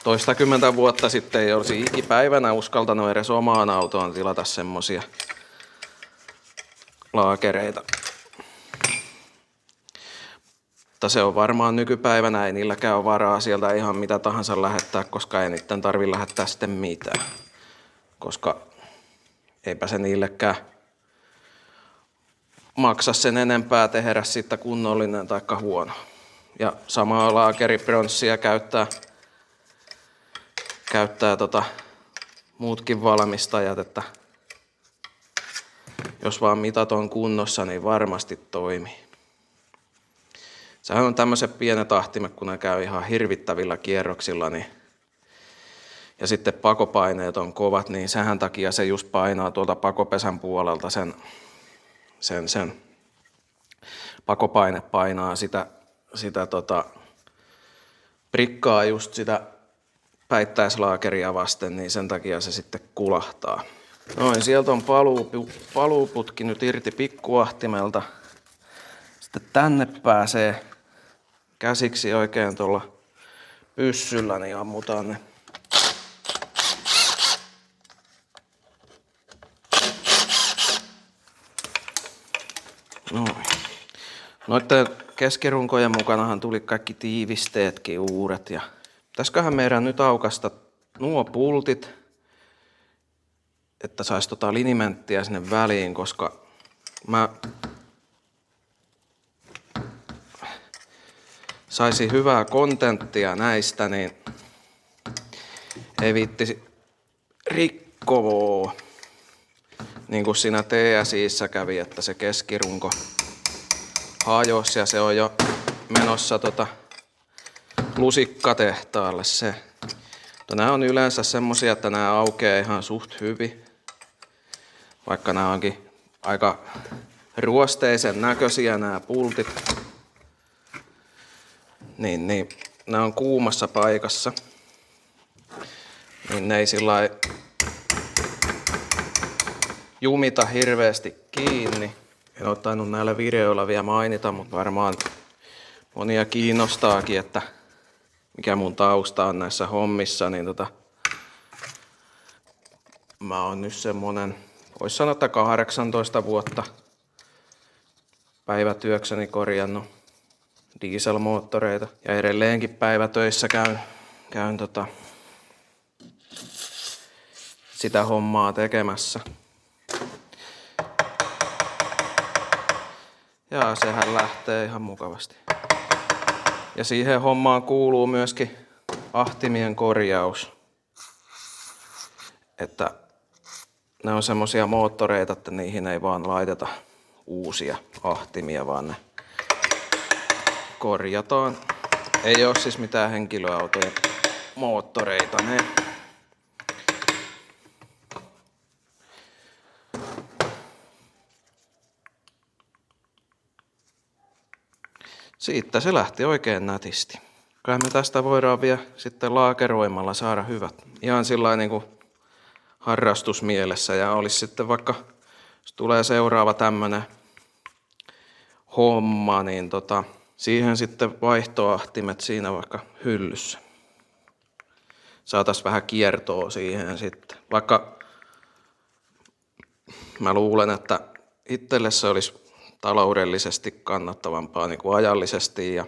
toistakymmentä vuotta sitten ei olisi ikipäivänä uskaltanut edes omaan autoon tilata semmosia laakereita. Mutta se on varmaan nykypäivänä, ei niilläkään ole varaa sieltä ihan mitä tahansa lähettää, koska ei niiden tarvitse lähettää sitten mitään. Koska eipä se niillekään maksa sen enempää tehdä siitä kunnollinen tai huono. Ja samaa laakeripronssia käyttää muutkin valmistajat, että jos vaan mitat on kunnossa, niin varmasti toimii. Sehän on tämmöiset pienet ahtimet, kun ne käy ihan hirvittävillä kierroksilla, niin ja sitten pakopaineet on kovat, niin sehän takia se just painaa tuolta pakopesän puolelta sen pakopaine painaa sitä prikkaa just sitä päittäislaakeria vasten, niin sen takia se sitten kulahtaa. Noin, sieltä on paluuputki nyt irti pikkuahtimelta. Sitten tänne pääsee käsiksi oikein tuolla pyssyllä, niin ammutaan ne. Noin. Noitten keskirunkojen mukanahan tuli kaikki tiivisteetkin uudet. Ja pitäisiköhän meidän nyt aukaista nuo pultit, että saisi linimenttiä sinne väliin, koska mä saisin hyvää kontenttia näistä, niin ei viittisi rikkoa. Niin kuin siinä TSI:ssä kävi, että se keskirunko hajosi ja se on jo menossa lusikkatehtaalle se. Mutta nämä on yleensä semmosia, että nämä aukeaa ihan suht hyvin. Vaikka nämä onkin aika ruosteisen näköisiä nämä pultit. Niin nämä on kuumassa paikassa. Niin ne ei sillai jumita hirveästi kiinni. En ole tainnut näillä videoilla vielä mainita, mutta varmaan monia kiinnostaakin, että mikä mun tausta on näissä hommissa, niin mä oon nyt semmonen, vois sanoa, että 18 vuotta päivätyökseni korjannut dieselmoottoreita. Ja edelleenkin päivätöissä käyn sitä hommaa tekemässä. Ja sehän lähtee ihan mukavasti. Ja siihen hommaan kuuluu myöskin ahtimien korjaus. Että ne on semmosia moottoreita, että niihin ei vaan laiteta uusia ahtimia, vaan ne korjataan. Ei oo siis mitään henkilöautojen moottoreita ne. Siitä se lähti oikein nätisti. Kai me tästä voidaan vielä sitten laakeroimalla saada hyvät. Ihan sillain niinku harrastusmielessä, ja olisi sitten vaikka, jos tulee seuraava tämmönen homma, niin siihen sitten vaihtoahtimet siinä vaikka hyllyssä. Saatais vähän kiertoa siihen sitten. Vaikka mä luulen, että itselle se olisi taloudellisesti kannattavampaa niin kuin ajallisesti, ja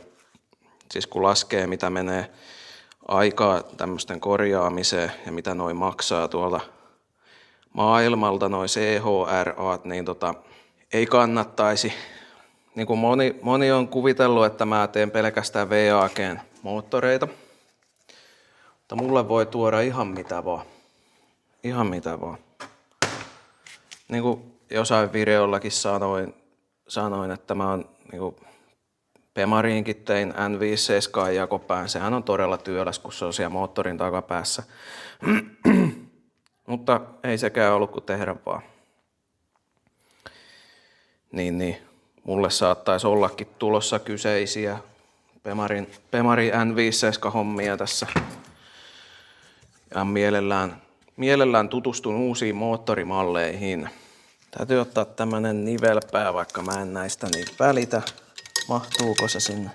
siis kun laskee mitä menee aikaa tämmöisten korjaamiseen ja mitä noi maksaa tuolta maailmalta, noi CHRAt, niin ei kannattaisi. Niin kuin moni on kuvitellut, että mä teen pelkästään VAG:n moottoreita, mutta mulle voi tuoda ihan mitä vaan. Ihan mitä vaan. Niin kuin jossain videollakin sanoin, että mä oon niinku Pemariinkin tein N57 jakopään. Sehän on todella työläs, kun se on siellä moottorin takapäässä. Mutta ei sekään ollut kuin tehdä vaan. Niin. Mulle saattaisi ollakin tulossa kyseisiä Pemarin N57 hommia tässä. Ja mielellään tutustun uusiin moottorimalleihin. Täytyy ottaa tämmönen nivelpää, vaikka mä en näistä niin välitä. Mahtuuko se sinne?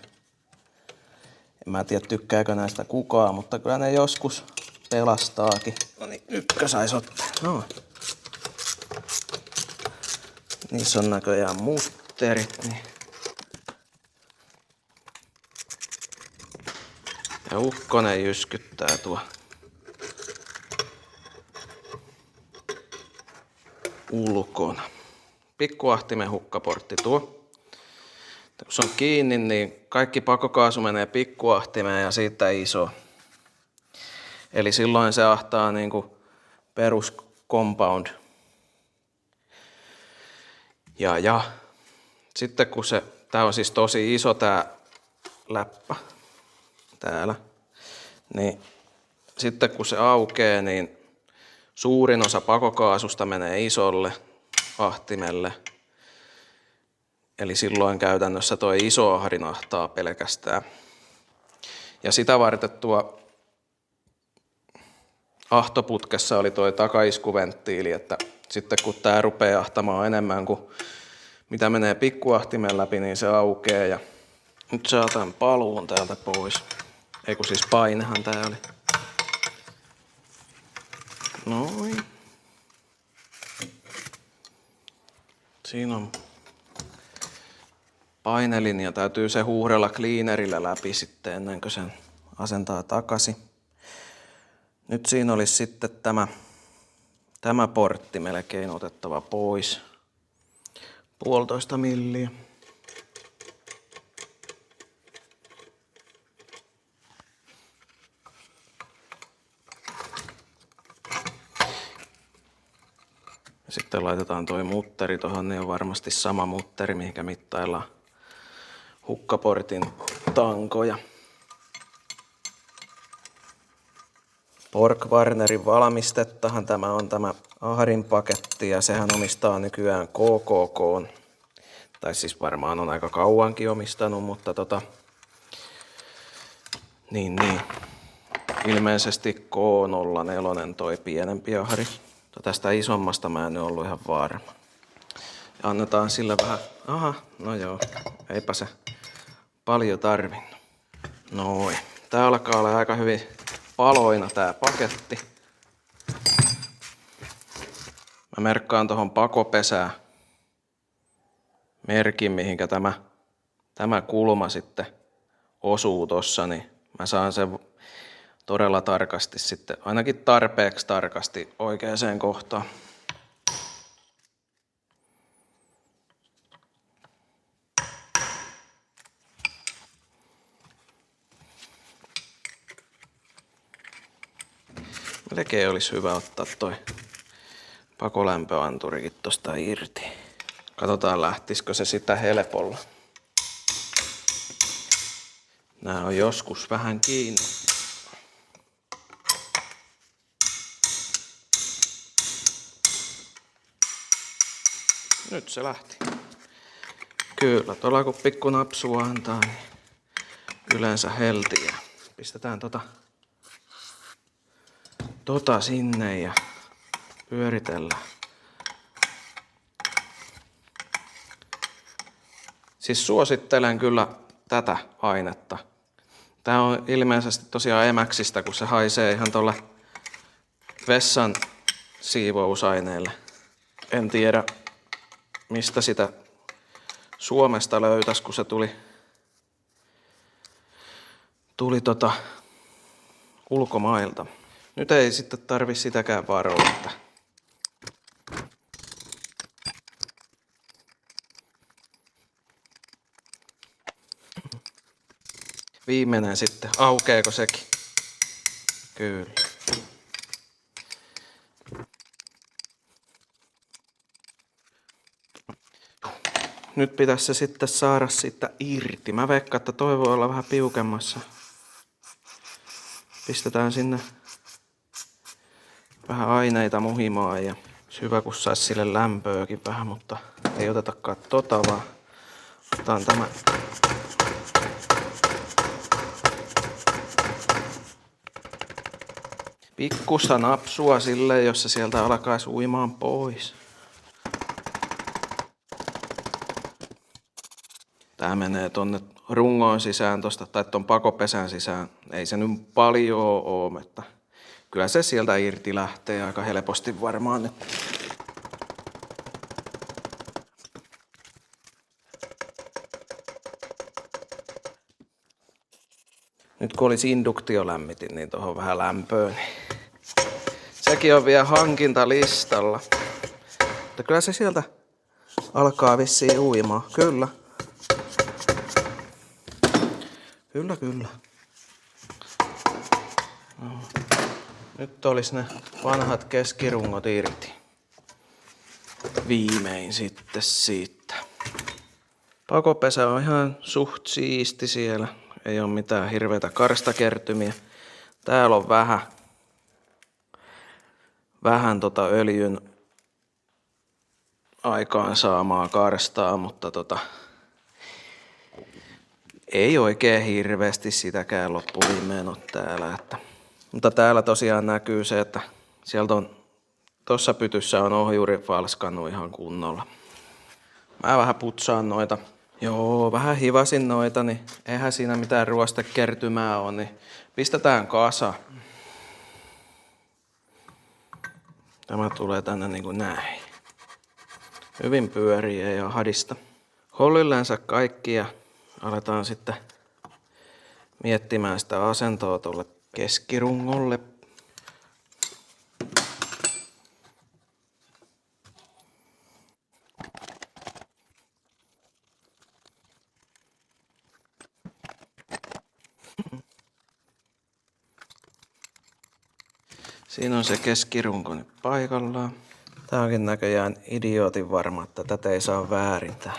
En mä tiedä, tykkääkö näistä kukaan, mutta kyllä ne joskus pelastaakin. No niin, nytkö sais ottaa? No. Niissä on näköjään mutterit. Niin. Ja ukkonen jyskyttää tuo ulkona. Pikkuahtimen hukkaportti tuo. Kun se on kiinni, niin kaikki pakokaasu menee pikkuahtimeen ja siitä iso. Eli silloin se ahtaa niinku perus compound. Ja sitten kun tää on siis tosi iso tää läppä täällä, niin sitten kun se aukeaa, niin suurin osa pakokaasusta menee isolle ahtimelle. Eli silloin käytännössä tuo iso ahdin ahtaa pelkästään. Ja sitä varten tuo ahtoputkessa oli tuo takaiskuventtiili, että sitten kun tää rupeaa ahtamaan enemmän kuin mitä menee pikkuahtimen läpi, niin se aukeaa. Ja nyt saa tämän paluun täältä pois. Ei kun siis painehan tää oli. Noin. Siinä on painelinja. Täytyy se huuhdella cleanerillä läpi sitten ennen kuin sen asentaa takaisin. Nyt siinä olisi sitten tämä portti melkein otettava pois. 1,5 milliä. Sitten laitetaan toi mutteri tuohon, niin on varmasti sama mutteri, mihinkä mittaillaan hukkaportin tankoja. Borg-Warnerin valmistettahan tämä on tämä ahdinpaketti, ja sehän omistaa nykyään KKK. Tai siis varmaan on aika kauankin omistanut, mutta niin. Ilmeisesti K04 toi pienempi ahri. Tästä isommasta mä en ollut ihan varma. Ja annetaan sillä vähän. Aha, no joo, eipä se paljon tarvinnut. Noin, Tää alkaa olla aika hyvin paloina tää paketti. Mä merkkaan tohon pakopesään merkin, mihinkä tämä kulma sitten osuu tossa, niin mä saan sen todella tarkasti sitten, ainakin tarpeeksi tarkasti oikeaan kohtaan. Melkein olisi hyvä ottaa toi pakolämpöanturikin tosta irti. Katsotaan lähtisikö se sitä helpolla. Nää on joskus vähän kiinni. Nyt se lähti. Kyllä, tuolla kun pikku napsua antaa, niin yleensä heltiää. Pistetään tota sinne ja pyöritellään. Siis suosittelen kyllä tätä ainetta. Tää on ilmeisesti tosiaan emäksistä, kun se haisee ihan tolle vessan siivousaineelle. En tiedä, mistä sitä Suomesta löytäis, kun se tuli ulkomailta. Nyt ei sitten tarvi sitäkään varoa. Viimeinen sitten. Aukeeko sekin? Kyllä. Nyt pitäisi se sitten saada siitä irti. Mä veikkaan, että toi voi olla vähän piukemmassa. Pistetään sinne vähän aineita muhimaan ja hyvä kun sais sille lämpöäkin vähän, mutta ei otetakaan vaan otetaan tämä. Pikkusta napsua sille, jos se sieltä alkaisi uimaan pois. Tää menee tonne rungoon sisään tosta, tai ton pakopesän sisään. Ei se nyt paljon oo, että kyllä se sieltä irti lähtee aika helposti varmaan nyt. Nyt kun olisi induktiolämmitin, niin tuohon vähän lämpöä, niin sekin on vielä hankintalistalla. Mutta kyllä se sieltä alkaa vissiin uimaan. Kyllä. Kyllä. No. Nyt olisi ne vanhat keskirungot irti. Viimein sitten siitä. Pakopesä on ihan suht siisti siellä. Ei ole mitään hirveitä karstakertymiä. Täällä on vähän öljyn aikaansaamaa karstaa, mutta ei oikein hirveästi sitäkään loppuviimeen ole täällä. Mutta täällä tosiaan näkyy se, että sieltä on, tossa pytyssä on ohjuri falskannut ihan kunnolla. Mä vähän putsaan noita. Joo, vähän hivasin noita, niin eihän siinä mitään ruostekertymää ole, niin pistetään kasa. Tämä tulee tänne niin kuin näin. Hyvin pyörii, ei ole hadista. Hollillensa kaikki ja aletaan sitten miettimään sitä asentoa tuolle keskirungolle. Siinä on se keskirunko nyt paikallaan. Tää onkin näköjään idiootin varma, että tätä ei saa väärintää.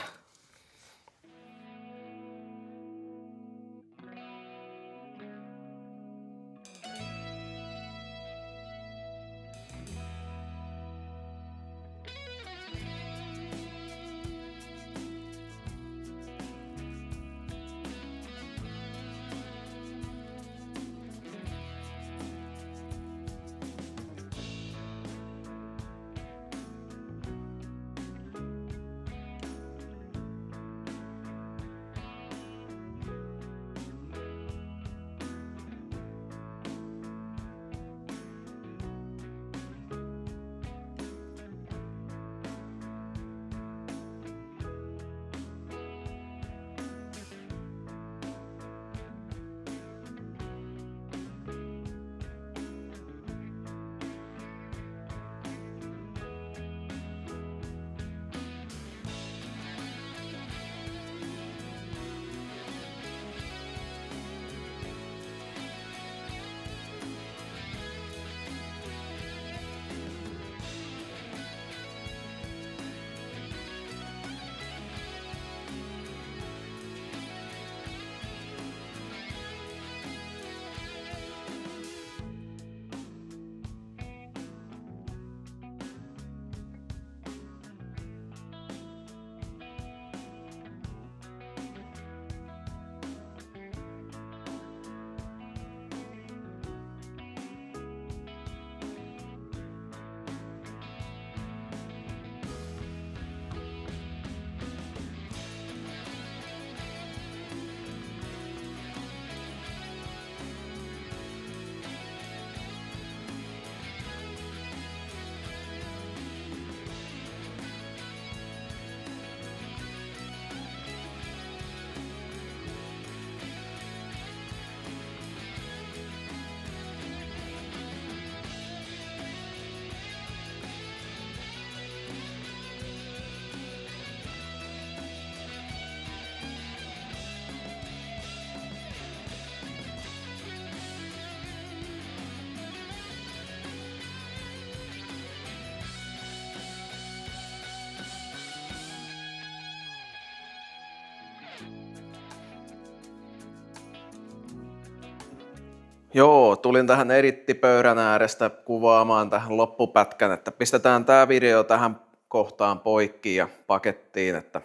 Joo, tulin tähän edittipöydän äärestä kuvaamaan tähän loppupätkän, että pistetään tämä video tähän kohtaan poikki ja pakettiin, että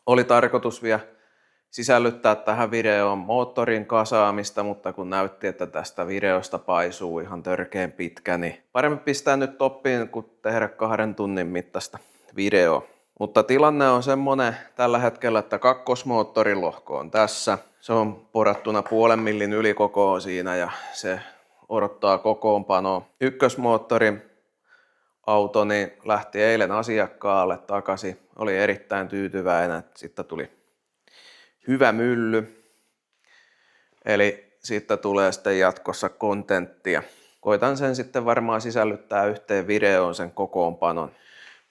oli tarkoitus vielä sisällyttää tähän videoon moottorin kasaamista, mutta kun näytti, että tästä videosta paisuu ihan törkeen pitkä, niin parempi pistää nyt toppiin kuin tehdä 2 tunnin mittaista videoa. Mutta tilanne on semmonen tällä hetkellä, että kakkosmoottorin lohko on tässä. Se on porattuna 0,5 millin ylikokoon siinä ja se odottaa kokoonpanoa. Ykkösmoottorin auto niin lähti eilen asiakkaalle takaisin. Oli erittäin tyytyväinen, että sitten tuli hyvä mylly. Eli siitä tulee sitten jatkossa kontenttia. Koitan sen sitten varmaan sisällyttää yhteen videoon sen kokoonpanon.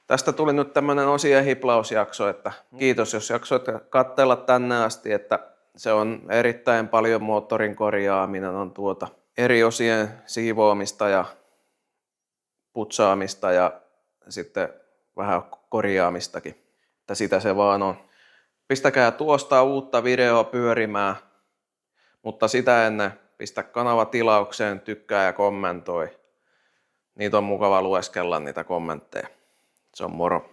Tästä tuli nyt tämmönen osien hiplausjakso, että kiitos jos jaksoit katsella tänne asti, että se on erittäin paljon moottorin korjaaminen, on eri osien siivoamista ja putsaamista ja sitten vähän korjaamistakin, että sitä se vaan on. Pistäkää tuosta uutta videoa pyörimään, mutta sitä ennen pistä kanava tilaukseen, tykkää ja kommentoi. Niitä on mukava lueskella niitä kommentteja. Se on moro.